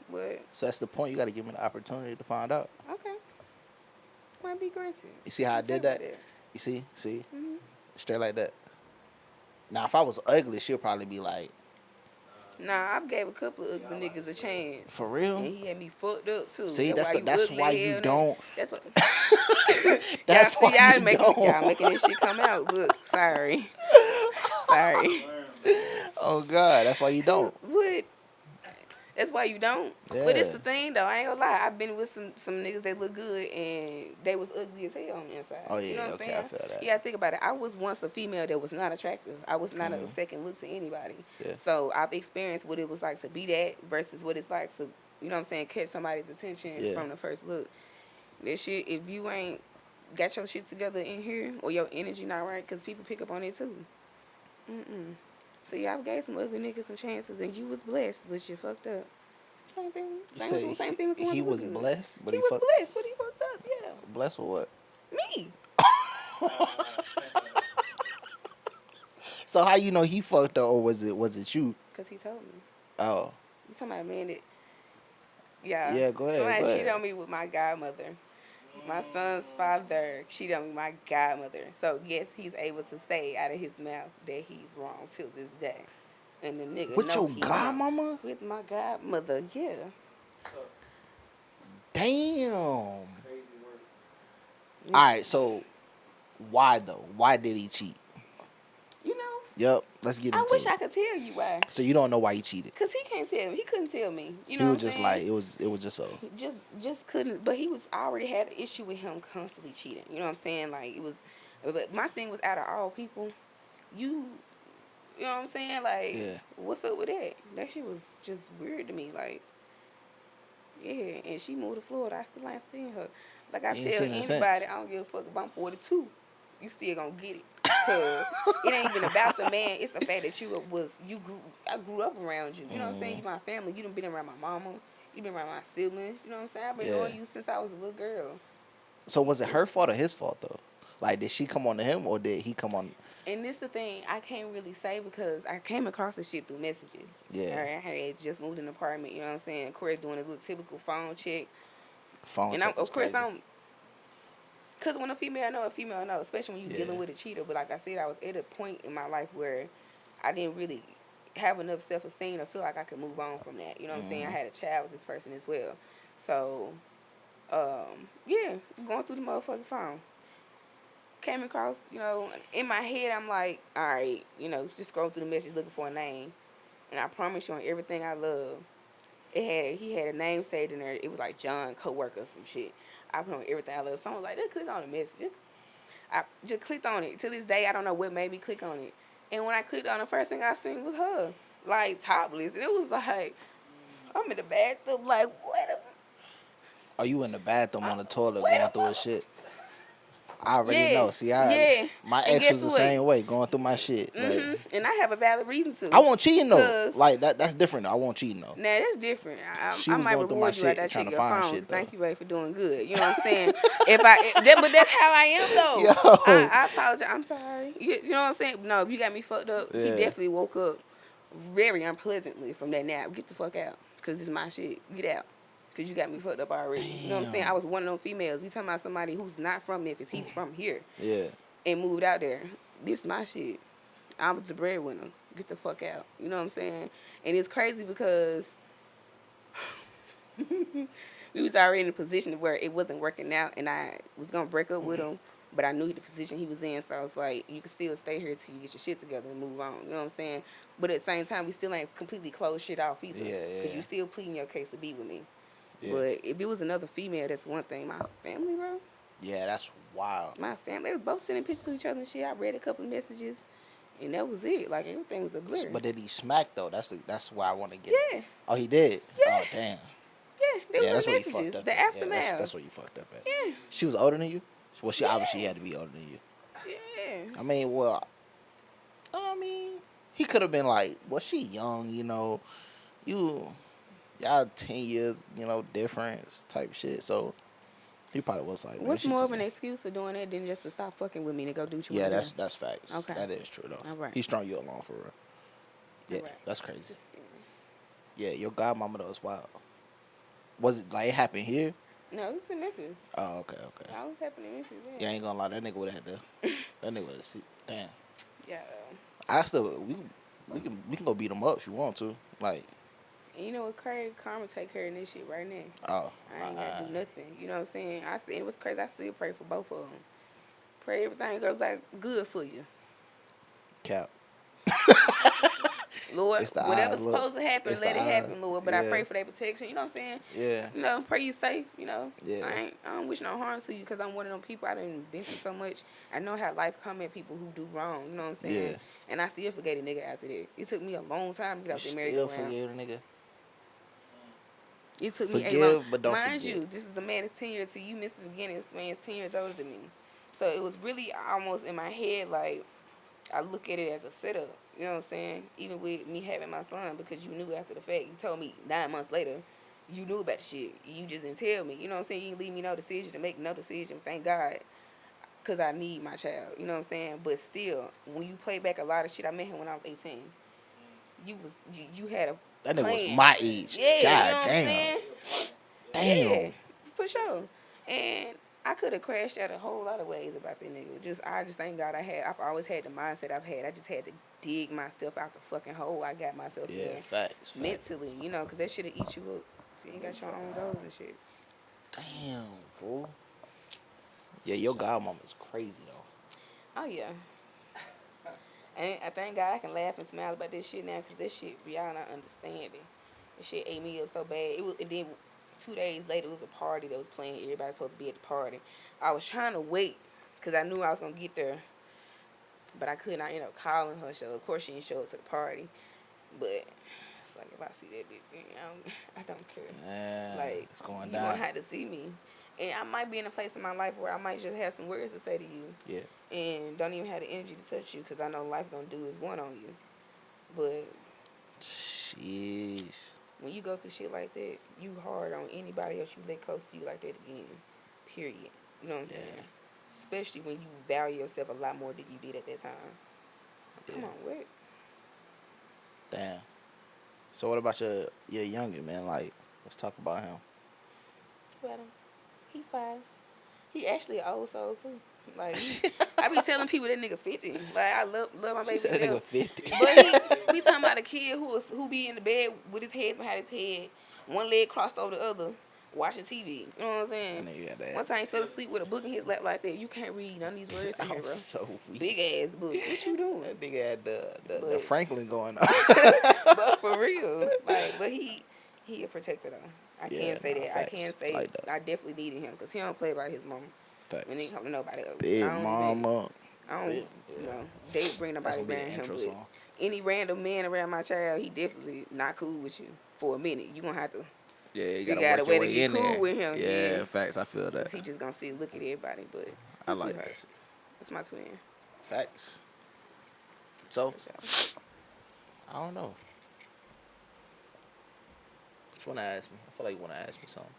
But So that's the point. You got to give me the opportunity to find out. okay, might be granted. You see how I I'll did tell you that? about You see? Mhm. Straight like that. Now, if I was ugly, she'll probably be like, Nah, I've gave a couple of ugly niggas a chance. for real? And he had me fucked up too. See, that's ugly why as you hell don't. now. That's what. That's y'all, why see, y'all you making don't. y'all making this shit come out. Look, sorry. Sorry. Oh, God. That's why you don't. What? That's why you don't. But it's Yeah. the thing though. I ain't gonna lie. I've been with some niggas that look good and they was ugly as hell on the inside. Oh, You know yeah, what I'm okay, I saying? feel that. Yeah, think about it. I was once a female that was not attractive. I was not a second look to anybody. Yeah. So I've experienced what it was like to be that versus what it's like to, you know what I'm saying, catch somebody's attention Yeah. from the first look. This shit, if you ain't got your shit together in here or your energy not right, because people pick up on it too. So yeah, I've gave some ugly niggas some chances and you was blessed, but you fucked up. Same thing. You say Same thing with the ones he who look was good. blessed, but he he was fucked. blessed, but he fucked up. Yeah, Blessed with what? me. So how you know he fucked up, or was it you? Cause he told me. Oh, You talking about a man that? Yeah. Yeah, go ahead, Somebody go cheated ahead. on me with my godmother. My son's father cheated on me with my godmother. So yes, he's able to say out of his mouth that he's wrong till this day. And the nigga with know your he godmama? wrong. With my godmother, yeah. Damn. All Crazy work. right, so why though? Why did he cheat? You know, Yep, let's get I into wish it. I could tell you why. So you don't know why he cheated? Cause he can't tell me. He couldn't tell me. You know He what was I'm just saying? like it was just so. He just couldn't. But he was I already had an issue with him constantly cheating. You know what I'm saying? Like it was. But my thing was, out of all people, you know what I'm saying? Like, Yeah. what's up with that? That shit was just weird to me. Like, yeah. And she moved to Florida. I still ain't seen her. Like I You ain't tell seen her anybody, since. I don't give a fuck if I'm 42. You still gonna get it. Cause it ain't even about the man. It's the fact that I grew up around you. You know what I'm saying? You my family. You done been around my mama. You been around my siblings. You know what I'm saying? I've been Yeah. knowing you since I was a little girl. So was it her fault or his fault though? Like, did she come on to him or did he come on? And this the thing, I can't really say because I came across this shit through messages. Yeah. All right, I had just moved in an apartment, you know what I'm saying? Of course, doing a little typical phone check. Phone And check was of course, crazy. because when a female know, especially when you're dealing Yeah. with a cheater. But like I said, I was at a point in my life where I didn't really have enough self-esteem to feel like I could move on from that. You know what I'm saying? I had a child with this person as well. So, yeah, going through the motherfucking phone. Came across, in my head, I'm like, all right, just scroll through the message looking for a name. And I promise you on everything I love, he had a name saved in there. It was like John, coworker, some shit. I put on everything I love. Someone was like, just click on the message. I just clicked on it. To this day, I don't know what made me click on it. And when I clicked on it, the first thing I seen was her, like topless. And it was like, I'm in the bathroom, like, what? Are you in the bathroom on the toilet Wait going a through his shit? I already Yeah, know. See, yeah. my And ex guess was the what? same way, going through my shit. Like, And I have a valid reason to. I won't cheating though. Cause Like that's different. Though. I won't cheating though. now that's different. She I was might going through my reward you after I shit trying check to your find phone. shit though. Thank you, Ray, for doing good. You know what I'm saying? But that's how I am though. Yo. I apologize. I'm sorry. You know what I'm saying? No, if you got me fucked up, he Yeah. definitely woke up very unpleasantly from that nap. Get the fuck out, cause it's my shit. Get out, cause you got me fucked up already. You know what I'm saying? I was one of them females. We talking about somebody who's not from Memphis. He's from here Yeah. and moved out there. This is my shit. I was the breadwinner. Get the fuck out. You know what I'm saying? And it's crazy because we was already in a position where it wasn't working out, and I was gonna break up with him, but I knew the position he was in, so I was like, you can still stay here till you get your shit together and move on. You know what I'm saying? But at the same time, we still ain't completely closed shit off either, Yeah, because yeah. you still pleading your case to be with me. Yeah. But if it was another female, that's one thing. My family, bro. Yeah, that's wild. My family, they was both sending pictures to each other and shit. I read a couple of messages, and that was it. Like, everything was a blur. But did he smack though? That's why I want to get. Yeah. Oh, he did. Yeah. Oh, damn. Yeah, there Yeah, was that's the where you fucked messages, up. the at. aftermath. Yeah, that's where you fucked up at. Yeah. She was older than you. Well, she obviously had to be older than you. Yeah. I mean, well, he could have been like, well, she young, y'all 10 years, difference type shit. So he probably was like, man, What's she more just of an young. excuse for doing that than just to stop fucking with me to go do what you Yeah, want to do? that's facts. Okay. That is true though. All right. He strung you along for real. Yeah, All right. that's crazy. Just, Yeah, your godmama though is wild. Was it like it happened here? no, it was in Memphis. Oh, okay. I was happening in Memphis. Yeah, I ain't gonna lie, that nigga would have had to. That nigga would have seen. Damn. Yeah. I still we can go beat him up if you want to. Like, And you know what, crazy? Karma take care of this shit right now. oh, I ain't gotta do nothing. You know what I'm saying? It was crazy. I still pray for both of them. Pray everything goes like good for you. cap. Lord, It's the whatever's eyes, look. supposed to happen, It's let the it happen, eyes. Lord. But I Yeah. pray for their protection. You know what I'm saying? Yeah. Pray you safe. Yeah. I don't wish no harm to you because I'm one of them people. I done been through so much. I know how life come at people who do wrong. You know what I'm saying? Yeah. And I still forgave a nigga after that. It took me a long time to get out You there still merry-go-round. forgive a nigga. It took me a Forgive, long. but don't Mind forget. you, this is a man that's 10 years. See, you missed the beginning. This man's 10 years older than me. So it was really almost in my head like I look at it as a setup. You know what I'm saying? Even with me having my son, because you knew after the fact. You told me 9 months later, you knew about the shit. You just didn't tell me. You know what I'm saying? You didn't leave me no decision to make no decision. Thank God. Because I need my child. You know what I'm saying? But still, when you play back a lot of shit, I met him when I was 18. You had a That nigga was plan. my age. Yeah, God you know what I'm damn. saying? Damn. Yeah, for sure. And I could have crashed out a whole lot of ways about that nigga. I just thank God I've always had the mindset I've had. I just had to dig myself out the fucking hole I got myself Yeah, in. facts. Mentally, because that shit'll eat you up if you ain't got your own goals and shit. Damn, fool. Yeah, your godmama's crazy though. Oh yeah. And I thank God I can laugh and smile about this shit now, because this shit y'all not understanding. This shit ate me up so bad. And then 2 days later it was a party that was playing. Everybody's supposed to be at the party. I was trying to wait because I knew I was gonna get there, but I couldn't. I ended up calling her. So of course she didn't show up to the party. But it's like, if I see that bitch, I don't care. Yeah, Like, it's going you down. gonna have to see me. And I might be in a place in my life where I might just have some words to say to you. Yeah. And don't even have the energy to touch you, because I know life gonna do is one on you. But Sheesh. when you go through shit like that, you hard on anybody else you let close to you like that again. Period. You know what I'm saying? Especially when you value yourself a lot more than you did at that time. Come on, what? Damn. So what about your youngin, man? Like, let's talk about him. About him. He's 5. He actually an old soul too. Like, I be telling people that nigga 50. Like, I love my baby. She said that nigga 50. But we talking about a kid who be in the bed with his head behind his head, one leg crossed over the other, watching TV. You know what I'm saying? That nigga got that. One time he fell asleep with a book in his lap like that. You can't read none of these words in here, I'm bro. so weak. Big ass book. What you doing? That nigga had the But- Franklin going on. But for real, like, but he a protector though. I Yeah, can't say nah, that. facts. I can't say Like that. I definitely needed him, because he don't play about his mama Facts. when it come to nobody else. Big I don't mama. I don't, Big, you know, date bring That's nobody gonna be around the him, intro but song. any random man around my child, he definitely not cool with you for a minute. You gonna have to, Yeah, you figure gotta out work a way your to way get in cool there. with him, Yeah, yeah. facts. I feel that. 'cause he just gonna sit and look at everybody. But I he's like sweetheart. that. That's my twin. Facts. So, For sure. I don't know. What you wanna ask me? I feel like you wanna ask me something.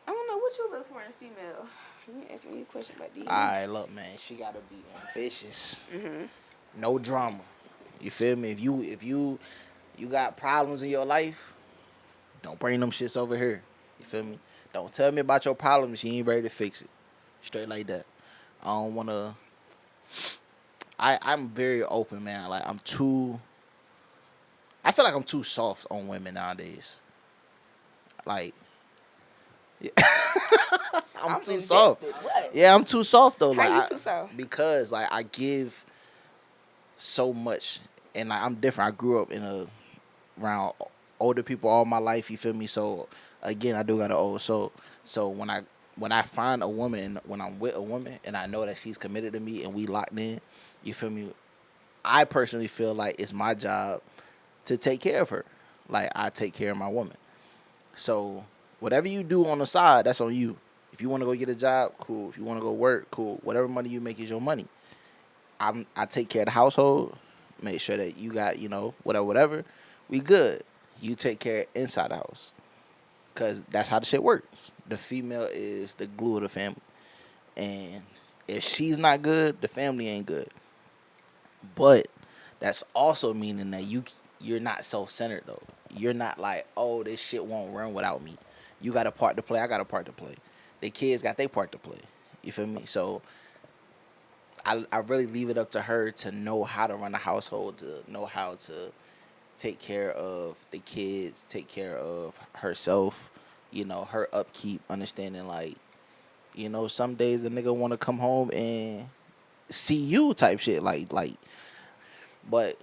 I don't know what you look for in a female. You can ask me a question about these. Alright, look, man. She gotta be ambitious. Mhm. No drama. You feel me? If you got problems in your life, don't bring them shits over here. You feel me? Don't tell me about your problems. You ain't ready to fix it. Straight like that. I don't wanna. I'm very open, man. Like I'm too. I feel like I'm too soft on women nowadays. Like, yeah. I'm too soft. invested. What? Yeah, I'm too soft though. How Like you too soft? because like I give so much, and like I'm different. I grew up around older people all my life. You feel me? So again, I do got an old soul. So when I find a woman, when I'm with a woman, and I know that she's committed to me and we locked in, you feel me? I personally feel like it's my job to take care of her. Like I take care of my woman. So whatever you do on the side, that's on you. If you want to go get a job, cool. If you want to go work, cool. Whatever money you make is your money. I take care of the household, make sure that you got, whatever. We good. You take care of inside the house. Cause that's how the shit works. The female is the glue of the family. And if she's not good, the family ain't good. But that's also meaning that you're not self-centered though. You're not like, oh, this shit won't run without me. You got a part to play, I got a part to play. The kids got their part to play. You feel me? So I really leave it up to her to know how to run a household, to know how to take care of the kids, take care of herself, her upkeep, understanding like, some days a nigga want to come home and see you type shit but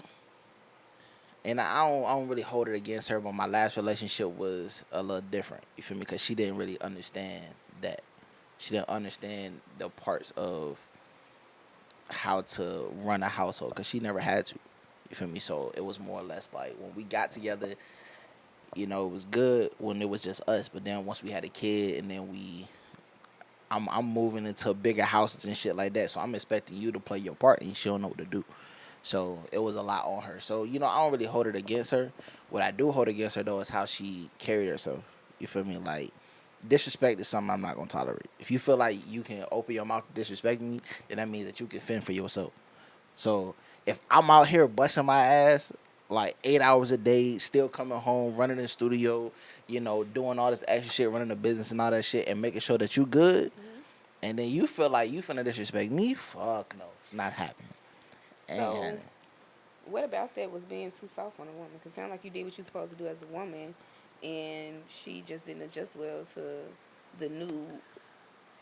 and I don't really hold it against her, but my last relationship was a little different. You feel me? Because she didn't really understand that. She didn't understand the parts of how to run a household because she never had to. You feel me? So it was more or less like when we got together, it was good when it was just us. But then once we had a kid and then I'm moving into bigger houses and shit like that. So I'm expecting you to play your part and she don't know what to do. So it was a lot on her. So, I don't really hold it against her. What I do hold against her, though, is how she carried herself. You feel me? Like, disrespect is something I'm not going to tolerate. If you feel like you can open your mouth to disrespect me, then that means that you can fend for yourself. So if I'm out here busting my ass, like 8 hours a day, still coming home, running in the studio, doing all this extra shit, running the business and all that shit, and making sure that you good, and then you feel like you finna disrespect me, fuck no, it's not happening. So, what about that was being too soft on a woman? Because it sounds like you did what you're supposed to do as a woman, and she just didn't adjust well to the new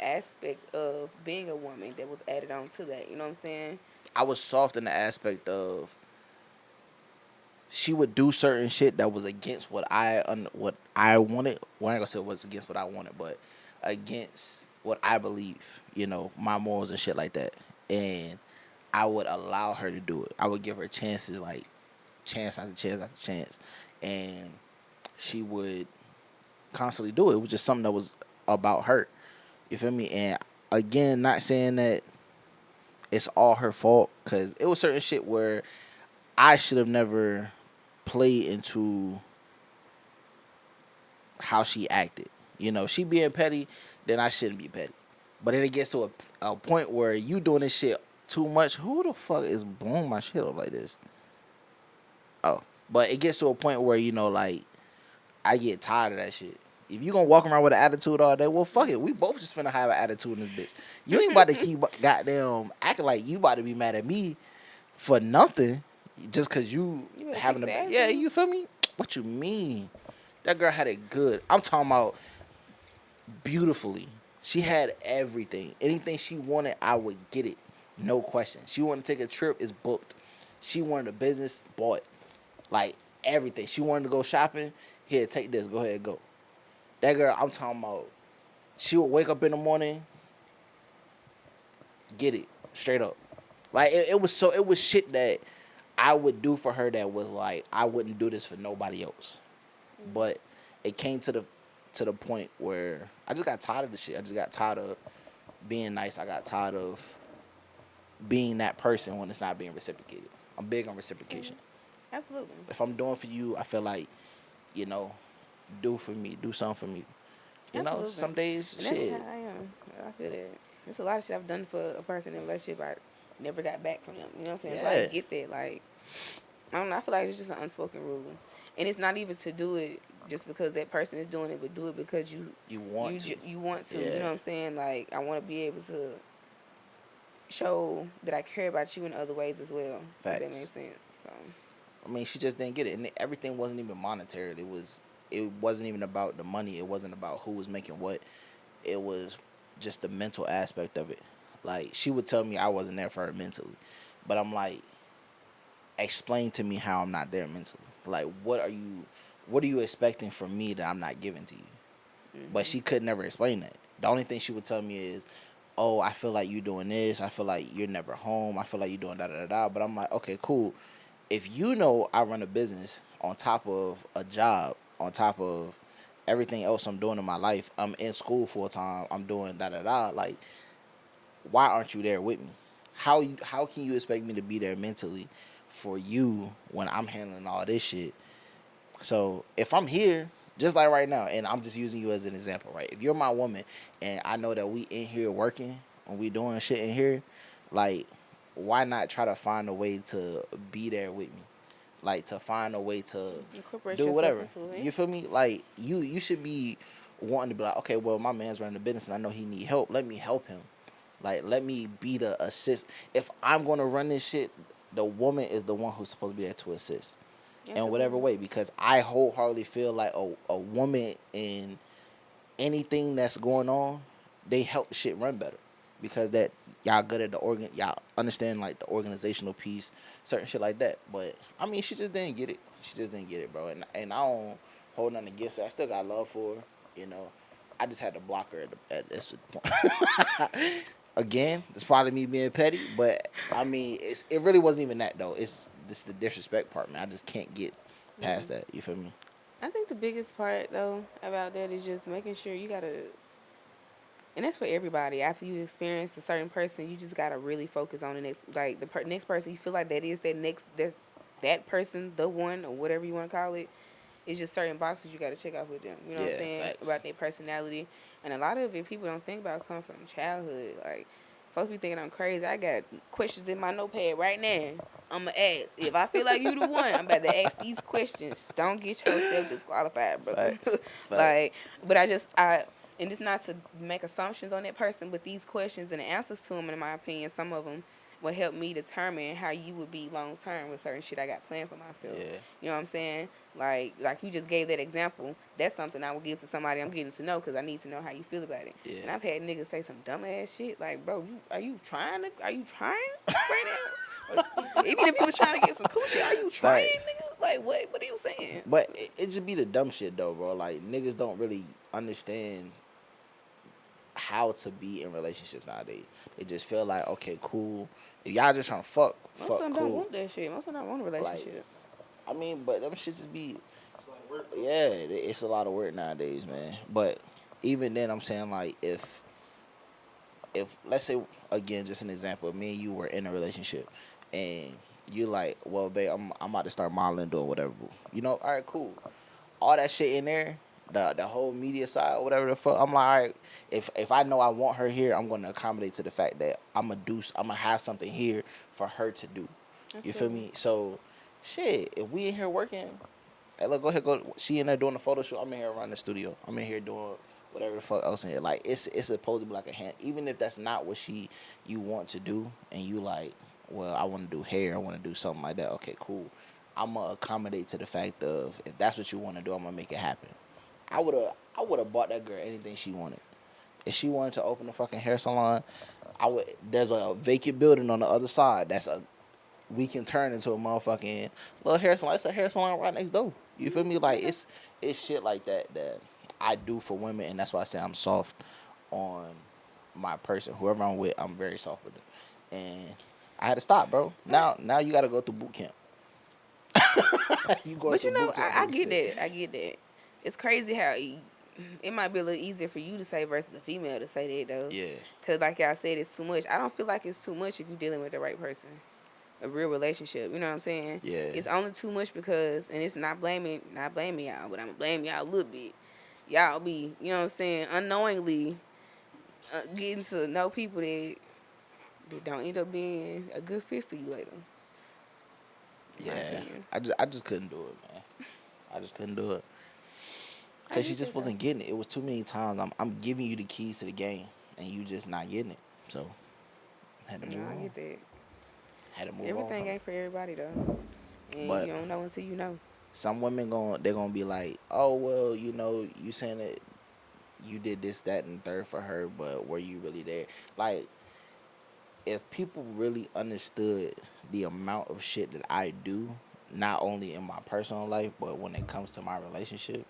aspect of being a woman that was added on to that. You know what I'm saying? I was soft in the aspect of she would do certain shit that was against what I wanted. Well, I ain't gonna say it was against what I wanted, but against what I believe. You know, my morals and shit like that. And I would allow her to do it. I would give her chances, like chance after chance after chance, and she would constantly do it. It was just something that was about her. You feel me? And again, not saying that it's all her fault, because it was certain shit where I should have never played into how she acted. You know, she being petty, then I shouldn't be petty. But then it gets to a point where you doing this shit too much. Who the fuck is blowing my shit up like this? Oh, but it gets to a point where, you know, like, I get tired of that shit. If you gonna walk around with an attitude all day, well, fuck it. We both just finna have an attitude in this bitch. You ain't about to keep goddamn acting like you about to be mad at me for nothing just because you You better having a fix the yeah. attitude. You feel me? What you mean? That girl had it good. I'm talking about beautifully. She had everything. Anything she wanted, I would get it. No question. She wanted to take a trip, it's booked. She wanted a business, bought. Like everything. She wanted to go shopping. Here, take this. Go ahead, go. That girl, I'm talking about. She would wake up in the morning, get it straight up. Like it was shit that I would do for her that was like I wouldn't do this for nobody else. But it came to the point where I just got tired of the shit. I just got tired of being nice. I got tired of being that person when it's not being reciprocated. I'm big on reciprocation. Absolutely. If I'm doing for you, I feel like, you know, do for me, do something for me. You know, Absolutely. some days, And that's shit. how I am. I feel that. There's a lot of shit I've done for a person in a relationship I never got back from them. You know what I'm saying? So I Yeah. get that. Like, I don't know. I feel like it's just an unspoken rule. And it's not even to do it just because that person is doing it, but do it because You want to. you want to. Yeah. You know what I'm saying? Like, I want to be able to show that I care about you in other ways as well. Facts. If that makes sense. So. I mean, she just didn't get it, and everything wasn't even monetary. It wasn't even about the money. It wasn't about who was making what. It was just the mental aspect of it. Like, she would tell me I wasn't there for her mentally, but I'm like, explain to me how I'm not there mentally. Like, what are you expecting from me that I'm not giving to you? Mm-hmm. But she could never explain that. The only thing she would tell me is, oh, I feel like you're doing this. I feel like you're never home. I feel like you're doing da da da da. But I'm like, okay, cool. If you know I run a business on top of a job, on top of everything else I'm doing in my life, I'm in school full time, I'm doing da da da. Like, why aren't you there with me? How can you expect me to be there mentally for you when I'm handling all this shit? So if I'm here, just like right now, and I'm just using you as an example, right? If you're my woman and I know that we in here working and we doing shit in here, like, why not try to find a way to be there with me? Like, to find a way to Incorporate do yourself whatever. into it. You feel me? Like, you should be wanting to be like, okay, well, my man's running a business and I know he need help. Let me help him. Like, let me be the assist. If I'm going to run this shit, the woman is the one who's supposed to be there to assist in whatever way, because I wholeheartedly feel like a woman in anything that's going on, they help the shit run better, because that y'all good at y'all understand like the organizational piece, certain shit like that. But I mean, she just didn't get it. She just didn't get it, bro. And I don't hold nothing against her. I still got love for her. You know, I just had to block her at this point. Again, it's probably me being petty, but I mean, it really wasn't even that though. It's just the disrespect part, man. I just can't get past that. You feel me? I think the biggest part though about that is just making sure you gotta, and that's for everybody. After you experience a certain person, you just gotta really focus on the next, like next person. You feel like that is that person, the one or whatever you want to call it. It's just certain boxes you gotta check off with them. You know what I'm Yeah, saying, facts. about their personality, and a lot of it people don't think about come from childhood. Like, folks be thinking I'm crazy. I got questions in my notepad right now. I'ma ask. If I feel like you the one, I'm about to ask these questions. Don't get yourself disqualified, brother. Facts. Like, but and it's not to make assumptions on that person, but these questions and the answers to them, in my opinion, some of them will help me determine how you would be long term with certain shit I got planned for myself. Yeah. You know what I'm saying? Like you just gave that example. That's something I would give to somebody I'm getting to know because I need to know how you feel about it. Yeah. And I've had niggas say some dumb ass shit like, bro, are you trying right now? Or even if you was trying to get some cool shit, are you trying, Facts. nigga? Like what are you saying? But it just be the dumb shit though, bro. Like niggas don't really understand how to be in relationships nowadays. They just feel like, okay, cool. If y'all just trying to fuck Most of them don't cool. want that shit. Most of them don't want a relationship. I mean, but them shits just be, It's like work. yeah, it's a lot of work nowadays, man. But even then, I'm saying like if let's say again, just an example, if me and you were in a relationship, and you like, well, babe, I'm about to start modeling, doing whatever, you know, all right, cool. All that shit in there, the whole media side or whatever the fuck, I'm like, all right, if I know I want her here, I'm gonna accommodate to the fact that I'm gonna have something here for her to do. You feel me? So, shit, if we in here working, hey, look, go ahead, go. She in there doing the photo shoot. I'm in here running the studio. I'm in here doing whatever the fuck else in here. Like it's supposed to be like a hand. Even if that's not what you want to do, and you like, well, I want to do hair. I want to do something like that. Okay, cool. I'm gonna accommodate to the fact of if that's what you want to do, I'm gonna make it happen. I would have bought that girl anything she wanted. If she wanted to open a fucking hair salon, I would. There's a vacant building on the other side. We can turn into a motherfucking little hair salon. It's a hair salon right next door. You feel me? Like it's shit like that I do for women, and that's why I say I'm soft on my person. Whoever I'm with, I'm very soft with them. And I had to stop, bro. Now you got to go through boot camp. You going But through you know, boot camp. I get that. I get that. It's crazy how it might be a little easier for you to say versus a female to say that though. Yeah. Cause like y'all said, it's too much. I don't feel like it's too much if you're dealing with the right person, a real relationship. You know what I'm saying? Yeah. It's only too much because, and it's not blaming y'all, but I'm gonna blame y'all a little bit. Y'all be, you know what I'm saying, unknowingly getting to know people that don't end up being a good fit for you later. Yeah. I just couldn't do it, man. I just couldn't do it. Because she just wasn't getting it. It was too many times. I'm giving you the keys to the game, and you just not getting it. So, had to move on. I get that. Had to move Everything on. ain't for everybody though, and But you don't know until you know. some women they're gonna be like, oh well, you know, you saying that you did this, that, and third for her, but were you really there? Like, if people really understood the amount of shit that I do, not only in my personal life, but when it comes to my relationship.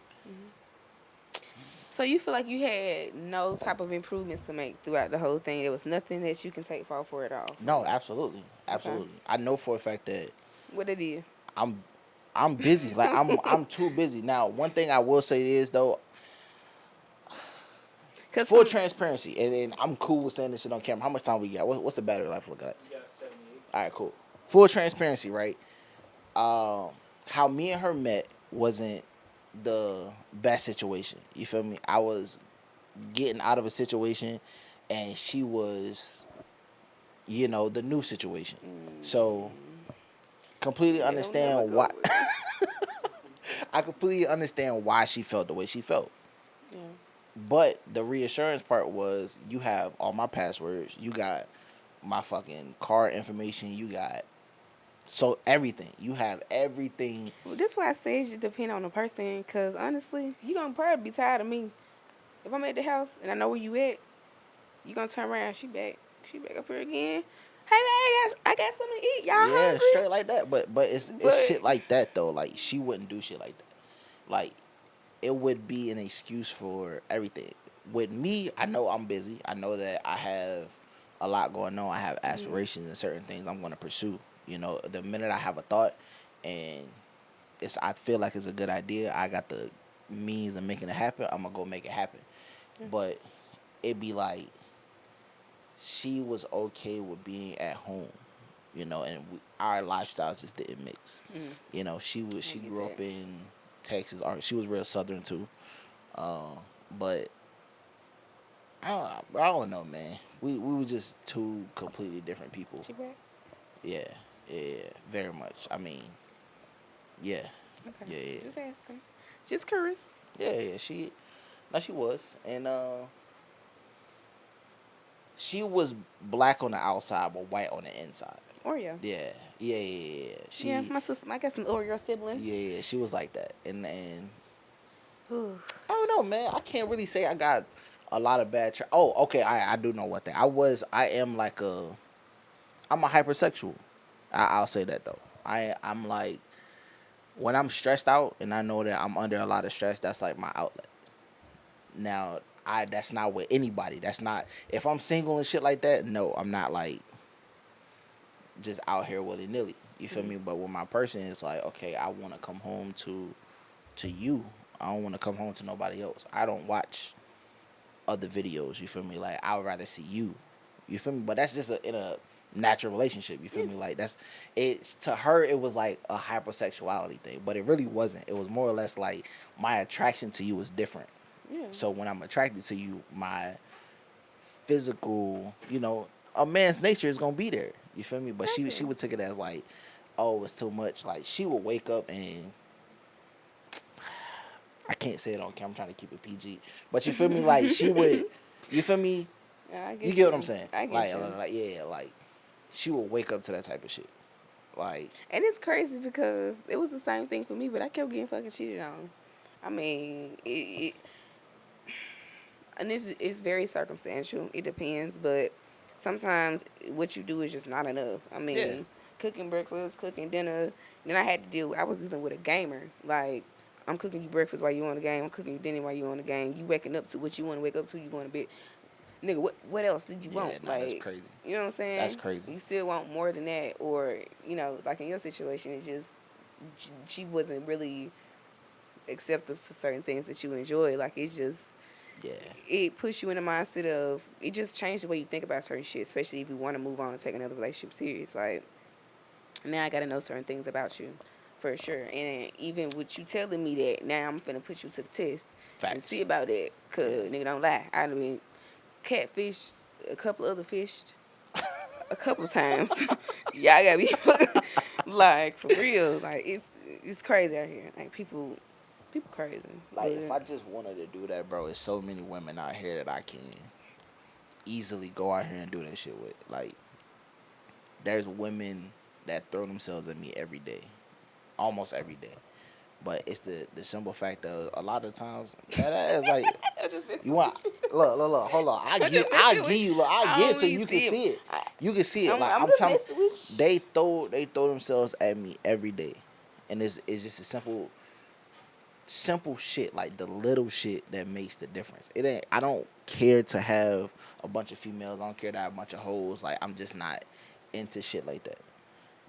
So you feel like you had no type of improvements to make throughout the whole thing? There was nothing that you can take fault for at all? No, absolutely. Absolutely. Okay. I know for a fact that What it is? I'm busy. Like I'm too busy. Now, one thing I will say is though, full transparency, and I'm cool with saying this shit on camera. How much time we got? What's the battery life look like? You got 78. All right, cool. Full transparency, right? How me and her met wasn't the best situation. You feel me? I was getting out of a situation, and she was, you know, the new situation. So, completely understand why. I completely understand why she felt the way she felt. Yeah. But the reassurance part was you have all my passwords, you got my fucking car information, you got everything. You have everything. Well, this why I say it just depend on the person, cause honestly, you gonna probably be tired of me. If I'm at the house and I know where you at, you gonna turn around. She back up here again. Hey man, I got something to eat. Y'all hungry? Straight like that. But it's shit like that though. Like she wouldn't do shit like that. Like it would be an excuse for everything. With me, I know I'm busy. I know that I have a lot going on. I have aspirations and certain things I'm gonna pursue. You know, the minute I have a thought and I feel like it's a good idea, I got the means of making it happen, I'm gonna go make it happen. But it'd be like she was okay with being at home, you know, and our lifestyles just didn't mix. You know, she grew up in Texas. She was real Southern too, but I don't know, man. We were just two completely different people. She back? Yeah, very much. I mean, yeah. Okay. Yeah. Just asking. Just curious. Yeah. She was, and She was black on the outside, but white on the inside. Oreo. Yeah. She, Yeah, my sister. I got some Oreo siblings. yeah, she was like that, and Ooh. I don't know, man. I can't really say I got a lot of bad. Okay, I do know one thing. I am like I'm a hypersexual. I'll say that though. I'm like, when I'm stressed out and I know that I'm under a lot of stress, that's like my outlet. Now, that's not with anybody. That's not, if I'm single and shit like that. No, I'm not like just out here willy nilly. You feel me? But with my person, it's like, okay, I want to come home to you. I don't want to come home to nobody else. I don't watch other videos. You feel me? Like, I would rather see you. You feel me? But that's just in a natural relationship. You feel me? Like, it's to her. It was like a hypersexuality thing, but it really wasn't. It was more or less like my attraction to you was different. Yeah. So when I'm attracted to you, my physical, a man's nature is gonna be there. You feel me? But she would take it as like, oh, it's too much. Like, she would wake up and I can't say it on camera. I'm trying to keep it PG. But you feel me? Like, she would, you feel me? Yeah, I get You get what I'm saying? I get you. Like, yeah, like, she would wake up to that type of shit. Like, And it's crazy because it was the same thing for me, but I kept getting fucking cheated on. I mean, and this is very circumstantial. It depends, but sometimes what you do is just not enough. I mean, Yeah. cooking breakfast, cooking dinner. Then I was dealing with a gamer. Like, I'm cooking you breakfast while you on the game. I'm cooking you dinner while you on the game. You waking up to what you want to wake up to. You going to bed. Nigga, what else did you want? nah, that's crazy. You know what I'm saying? That's crazy. You still want more than that, or like in your situation, it's just she wasn't really acceptive to certain things that you enjoy. Like, it's just Yeah. it puts you in the mindset of it just changed the way you think about certain shit, especially if you want to move on and take another relationship serious. Like, now I got to know certain things about you. For sure. And even with you telling me that, now I'm finna put you to the test and Facts. see about that. Because, nigga, don't lie. I mean, catfish, a couple other fish, a couple of times. Y'all gotta be like, for real. Like, it's crazy out here. Like, people crazy. Like, if I just wanted to do that, bro, there's so many women out here that I can easily go out here and do that shit with. Like, there's women that throw themselves at me every day. Almost every day. But it's the simple fact of a lot of times that is like, you want, look, hold on. I give you, look, I get it so you can see it. You can see it. Like, I'm telling you, they throw themselves at me every day. And it's just a simple shit, like the little shit that makes the difference. I don't care to have a bunch of females. I don't care to have a bunch of hoes. Like, I'm just not into shit like that.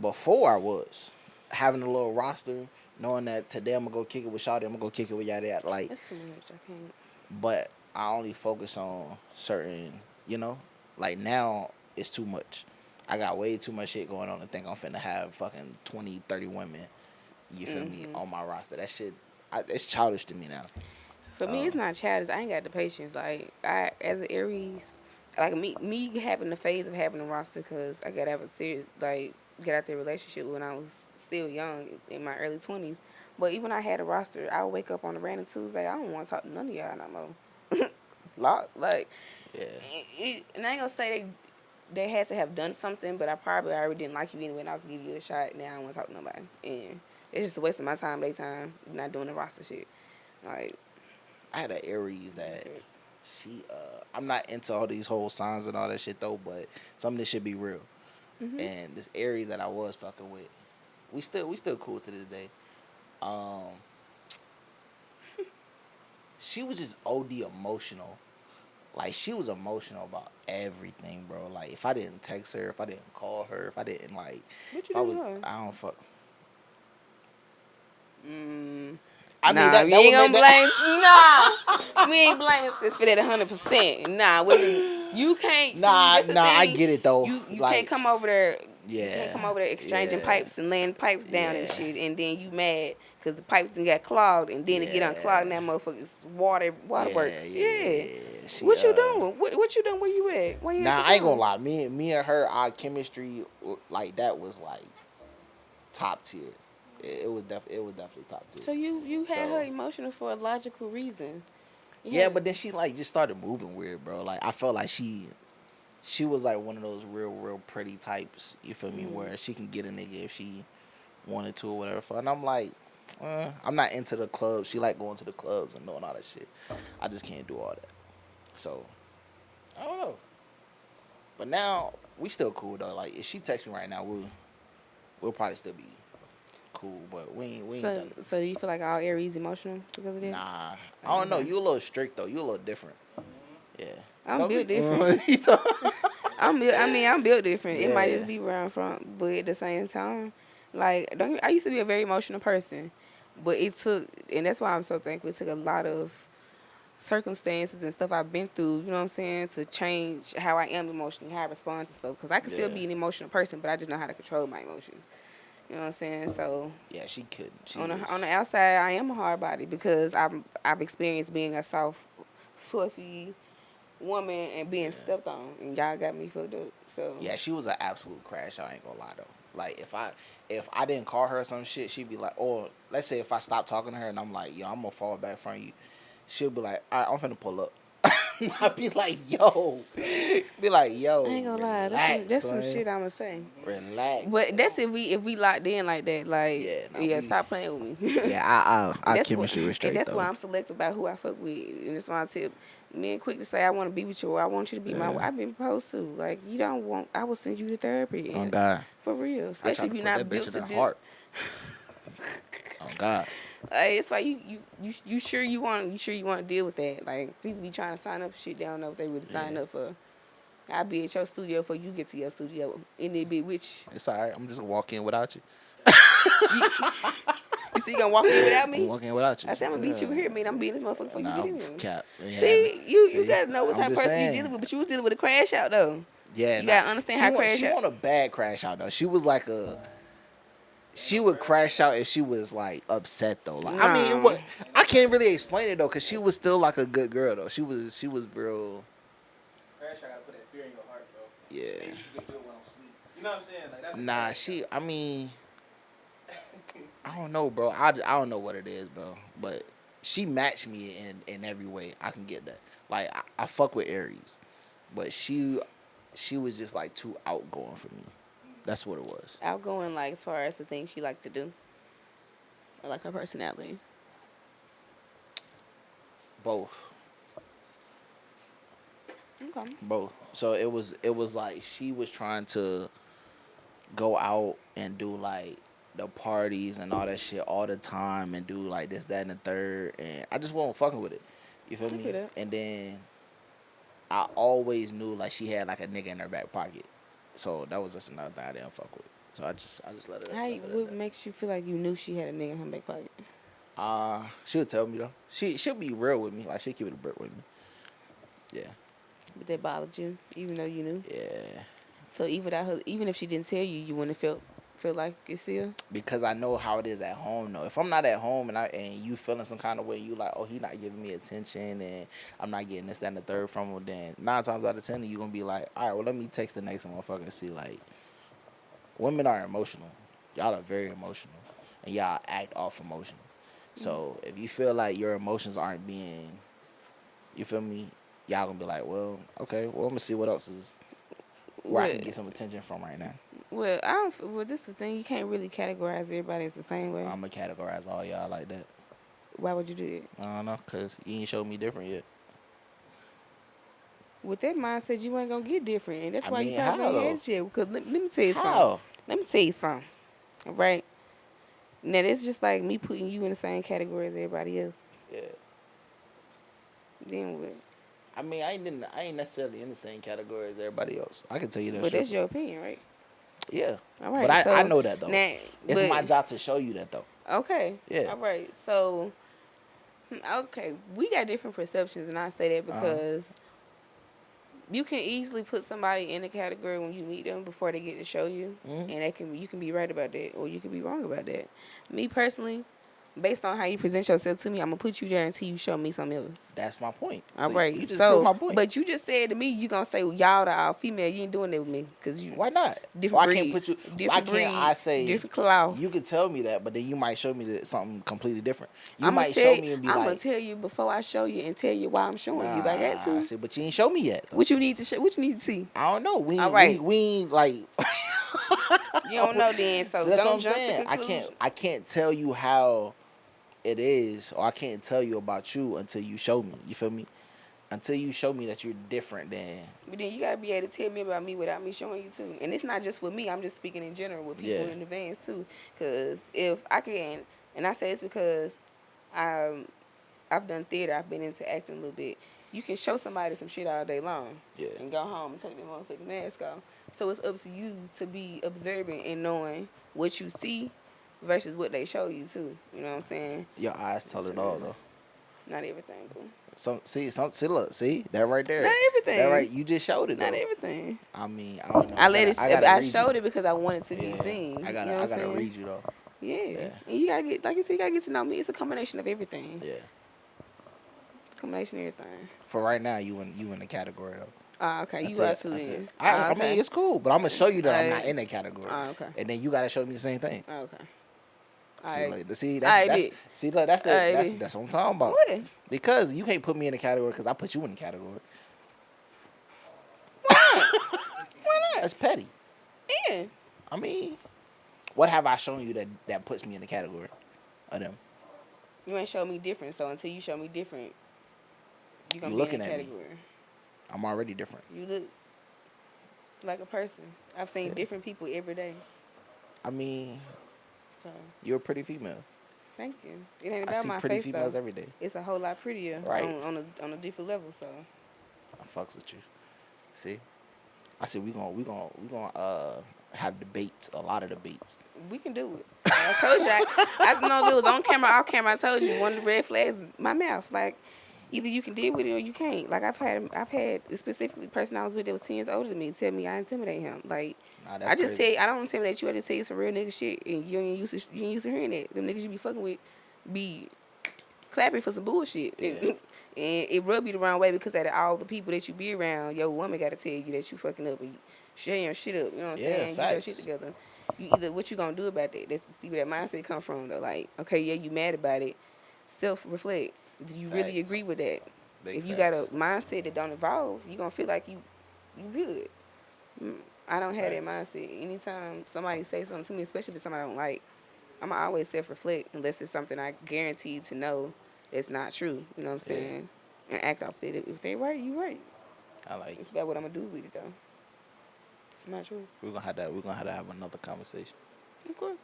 Before I was having a little roster, knowing that today I'm gonna go kick it with Shawty, I'm gonna go kick it with Yada. Like, That's too much. I can't. but I only focus on certain, like, now it's too much. I got way too much shit going on to think I'm finna have fucking 20, 30 women, you feel me, on my roster. That shit, it's childish to me now. For me, it's not childish. I ain't got the patience. Like, as an Aries, like me having the phase of having a roster because I got to have a serious, like, get out the relationship when I was still young in my early 20s. But even when I had a roster, I would wake up on a random Tuesday. I don't want to talk to none of y'all no more. Like, Yeah. and I ain't gonna say they had to have done something, but I probably already didn't like you anyway, and I was giving you a shot. Now I don't want to talk to nobody, and it's just a waste of my time, their time, not doing the roster shit. Like, I had an Aries that I'm not into all these whole signs and all that shit though, but some of this should be real. And this Aries that I was fucking with, we still cool to this day. She was just OD emotional. Like, she was emotional about everything, bro. Like, if I didn't text her, if I didn't call her, if I didn't, like, what you if I doing? was, I don't fuck. I mean, we ain't gonna blame. We ain't blaming sis for that 100%. Nah, you can't. Nah, see, I get it though. You like, can't come over there. Yeah. You can't come over there exchanging pipes and laying pipes down and shit, and then you mad because the pipes done got clogged, and then it get unclogged, and that motherfucker's waterworks. Yeah. What you doing? What you doing? Where you at? Where you Nah, I ain't gonna lie. Me and her, our chemistry, like, that was like top tier. It was definitely top tier. So you had her emotional for a logical reason. Yeah, but then she, like, just started moving weird, bro. Like, I felt like she she was like one of those real pretty types. You feel me? Where she can get a nigga if she wanted to or whatever. And I'm like, I'm not into the clubs. She like going to the clubs and doing all that shit. I just can't do all that. So I don't know. But now we still cool though. Like if she texts me right now, we'll probably still be cool. But we ain't done. So do you feel like all Aries emotional because of that? Nah, I don't know. You a little strict though. You a little different. Yeah. I'm built different. I'm built different. It might Yeah. just be where I'm from, but at the same time, like I used to be a very emotional person, but it took, and that's why I'm so thankful. It took a lot of circumstances and stuff I've been through, you know what I'm saying, to change how I am emotionally, how I respond to stuff. Because I can still be an emotional person, but I just know how to control my emotions. You know what I'm saying? So Yeah, she couldn't. on the outside, I am a hard body because I've experienced being a soft, fluffy woman and being stepped on, and y'all got me fucked up. So Yeah, she was an absolute crash. I ain't gonna lie though. Like if I didn't call her some shit, she'd be like, or let's say if I stopped talking to her and I'm like, yo, I'm gonna fall back from you. She'll be like, all right, I'm finna pull up. I'd be like, yo. Be like, yo. I ain't gonna lie, that's some shit I'ma say. Relax. But that's if we locked in like that. Like, stop playing with me. Yeah, our That's chemistry was straight and that's though. why I'm selective about who I fuck with. And that's why I tell men quick to say I want to be with you or I want you to be my wife. I've been proposed to. Like, you don't want, I will send you to therapy. Oh God. For real. Especially if you're not built to do. Heart. Oh God. It's like you sure you want to deal with that. Like, people be trying to sign up for shit, they don't know if they really sign up for. I'll be at your studio before you get to your studio. And it be with you. It's alright. I'm just gonna walk in without you. You see, you gonna walk in without me? I'm walking in without you. I said I'm gonna beat you here, man. I'm beating this motherfucker before you get in here. Cap. See, you gotta know what type of person saying. you dealing with, but you was dealing with a crash out though. Yeah, you gotta understand how crash she out. want a bad crash out though. She was like she would crash out if she was like upset though. Like I mean, I can't really explain it though, cause she was still like a good girl though. She was real. Crash, I gotta put that fear in your heart, bro. Yeah. Maybe you should do it when I'm asleep. You know what I'm saying? Like that's. Nah, I mean, I don't know, bro. I don't know what it is, bro. But she matched me in every way. I can get that. Like I fuck with Aries, but she was just like too outgoing for me. That's what it was. Outgoing, like as far as the things she liked to do, or like her personality. Both. Okay. Both. So it was like she was trying to go out and do like the parties and all that shit all the time and do like this, that, and the third, and I just wasn't fucking with it. You feel me? And then I always knew like she had like a nigga in her back pocket, so that was just another thing I didn't fuck with. So I just let it. What makes you feel like you knew she had a nigga in her back pocket? She would tell me though. She'll be real with me. Like she'll keep it a brick with me. Yeah. But that bothered you, even though you knew. Yeah. So even if she didn't tell you, you wouldn't feel like it still. Because I know how it is at home though. If I'm not at home and you feeling some kind of way, you like, oh, he not giving me attention and I'm not getting this, that, and the third from him, then 9 times out of 10 you gonna be like, all right, well let me text the next motherfucker and see. Like, women are emotional. Y'all are very emotional and y'all act off emotion. So if you feel like your emotions aren't being, you feel me, y'all gonna be like, well, okay, well I'm gonna see what else is where I can get some attention from right now. Well, this is the thing. You can't really categorize everybody as the same way. I'm gonna categorize all y'all like that. Why would you do that? I don't know, cause you ain't showed me different yet. With that mindset, you ain't gonna get different, and that's why you how probably though? ain't had shit. Because let me tell you How? something. Let me tell you something. Right? Now, it's just like me putting you in the same category as everybody else. Yeah. Then what? I mean, I ain't necessarily in the same category as everybody else. I can tell you that. But shit. that's your opinion, right? Yeah. All right. But I know that though. Now, it's my job to show you that though. Okay. Yeah. All right. So, okay, we got different perceptions, and I say that because you can easily put somebody in a category when you meet them before they get to show you, and you can be right about that, or you can be wrong about that. Me personally, based on how you present yourself to me, I'm gonna put you there until you show me something else. That's my point. All So right. you just so, proved my point. but you just said to me, you gonna say y'all the all female. You ain't doing that with me, cause you Why not? different Why breed. can't put you? Different Why breed, can't I say different claw? You can tell me that, but then you might show me that something completely different. You I'm might show me and be I'm like, gonna tell you before I show you and tell you why I'm showing you. Like that I too. see, but you ain't show me yet. Though. What you need to show? What you need to see? I don't know. We All ain't, right. we ain't like. You don't know then, so that's don't what I'm jump saying. to conclusions. I can't tell you how it is, or I can't tell you about you until you show me. You feel me? Until you show me that you're different than. But then you gotta be able to tell me about me without me showing you too. And it's not just with me. I'm just speaking in general with people Yeah. in advance too. Cause if I can, and I say it's because I've done theater. I've been into acting a little bit. You can show somebody some shit all day long, Yeah. and go home and take their motherfucking mask off. So it's up to you to be observant and knowing what you see versus what they show you too. You know what I'm saying? Your eyes tell it all though. Not everything, boo. See look, see that right there. Not everything. That right, you just showed it though. Not everything. I mean, I don't know. I showed it because I wanted to be Yeah. seen. I you know what I'm gotta saying? read you though. Yeah. And you gotta get, like you said, you gotta get to know me. It's a combination of everything. Yeah. Combination of everything. For right now, you in the category though. Okay, you are too then. I Okay. mean, it's cool, but I'm gonna show you that I'm not Alright. in that category. Okay. And then you gotta show me the same thing. Okay. See, Alright. like, see, Alright, that's bitch. see, look, that's Alright, that's bitch. that's what I'm talking about. What? Because you can't put me in the category because I put you in the category. Why not? That's petty. Yeah. I mean, what have I shown you that puts me in the category of them? You ain't show me different, so until you show me different, you gonna You be looking in at that me. category. I'm already different. You look like a person. I've seen different people every day. I mean, So you're a pretty female. thank you. It ain't I about see my pretty face females though. every day. It's a whole lot prettier Right. on a different level. So I fucks with you. See, I said we gonna have debates, a lot of debates. we can do it. I told you. I know if it was on camera, off camera. I told you one of the red flags, my mouth. Like either you can deal with it or you can't. Like I've had specifically the person I was with that was 10 years older than me tell me I intimidate him. Like Nah, that's I just crazy. say I don't intimidate you. I just tell you some real nigga shit, and you ain't used to hearing that. Them niggas you be fucking with be clapping for some bullshit. Yeah. And it rub you the wrong way because out of all the people that you be around, your woman got to tell you that you fucking up and sharing your shit up. You know what I'm Yeah, saying? Get your facts. shit together. You either what you gonna do about that? That's see where that mindset come from. Though, like, okay, yeah, you mad about it. Self reflect. Do you really Facts. agree with that? Big If you got a facts. mindset that don't evolve, you gonna feel like you good. I don't have that mindset. Anytime somebody say something to me, especially if it's something I don't like, I'ma always self reflect unless it's something I guarantee to know it's not true. You know what I'm Yeah. saying? And act off that. If they right, you right. I like. It's about what I'm gonna do with it though. It's my choice. We're gonna have to have another conversation. Of course.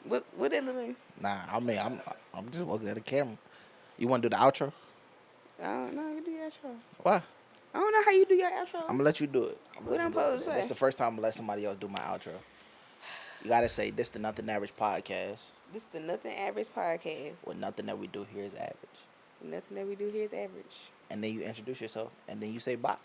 What that look like? Nah, I mean, I'm just looking at the camera. You want to do the outro? I don't know how you do your outro. Why? I don't know how you do your outro. I'm gonna let you do it. What I'm supposed to say? That's the first time I'm gonna let somebody else do my outro. You gotta say this the Nothing Average podcast. This is the Nothing Average podcast. Well, nothing that we do here is average. Nothing that we do here is average. And then you introduce yourself, and then you say bye.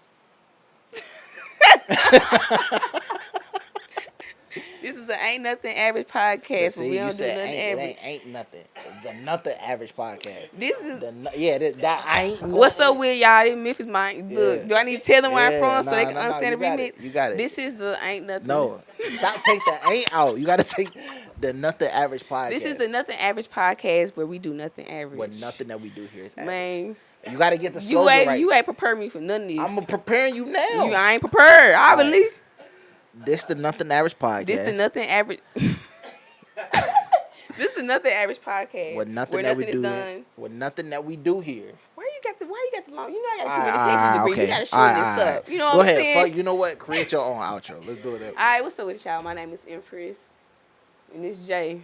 This is the Ain't Nothing Average podcast. See, Where we you don't do said nothing average. ain't nothing. The Nothing Average podcast. This is That ain't. what's nothing. up with y'all? This Memphis mind. Look, Yeah. do I need to tell them where I'm Yeah, from so they nah, can nah, understand you the got remix? it. You got it. This is the Ain't Nothing. No, stop. Take the ain't out. You gotta take the Nothing Average podcast. This is the Nothing Average podcast where we do nothing average. What nothing that we do here is average. Man, You gotta get the slogan right. you ain't prepared me for none of this. I'm preparing you now. I ain't prepared. All right. Obviously, This the Nothing Average podcast. this the Nothing Average. This the Nothing Average podcast. What nothing where that we nothing do is here. done. What nothing that we do here. Why you got the long? You know I got a communication degree. Okay. You got to shorten this up. You know Go what I'm ahead. saying? Fuck, you know what? Create your own outro. Let's do it. All right, what's up with y'all? My name is Empress, and this Jay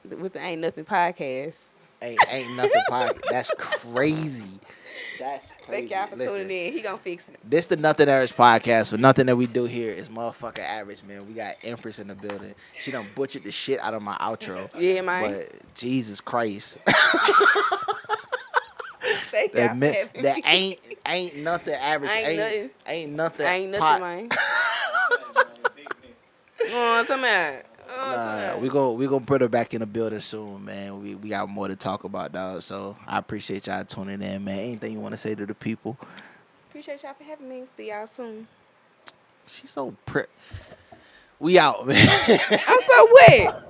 with the Ain't Nothing podcast. Ain't nothing podcast. That's crazy. That's crazy. Thank y'all for Listen, tuning in. He gonna fix it. This the Nothing Average podcast, but nothing that we do here is motherfucking average, man. We got Empress in the building. She done butchered the shit out of my outro. Yeah, man. But Jesus Christ. Thank y'all for having that me. ain't nothing average. Ain't nothing. Ain't nothing. Ain't nothing, pot- man. Oh, tell me that. Nah, we gonna put her back in the building soon, man. We got more to talk about, dog. So I appreciate y'all tuning in, man. Anything you want to say to the people? Appreciate y'all for having me. See y'all soon. She's so We out, man. I'm so wet.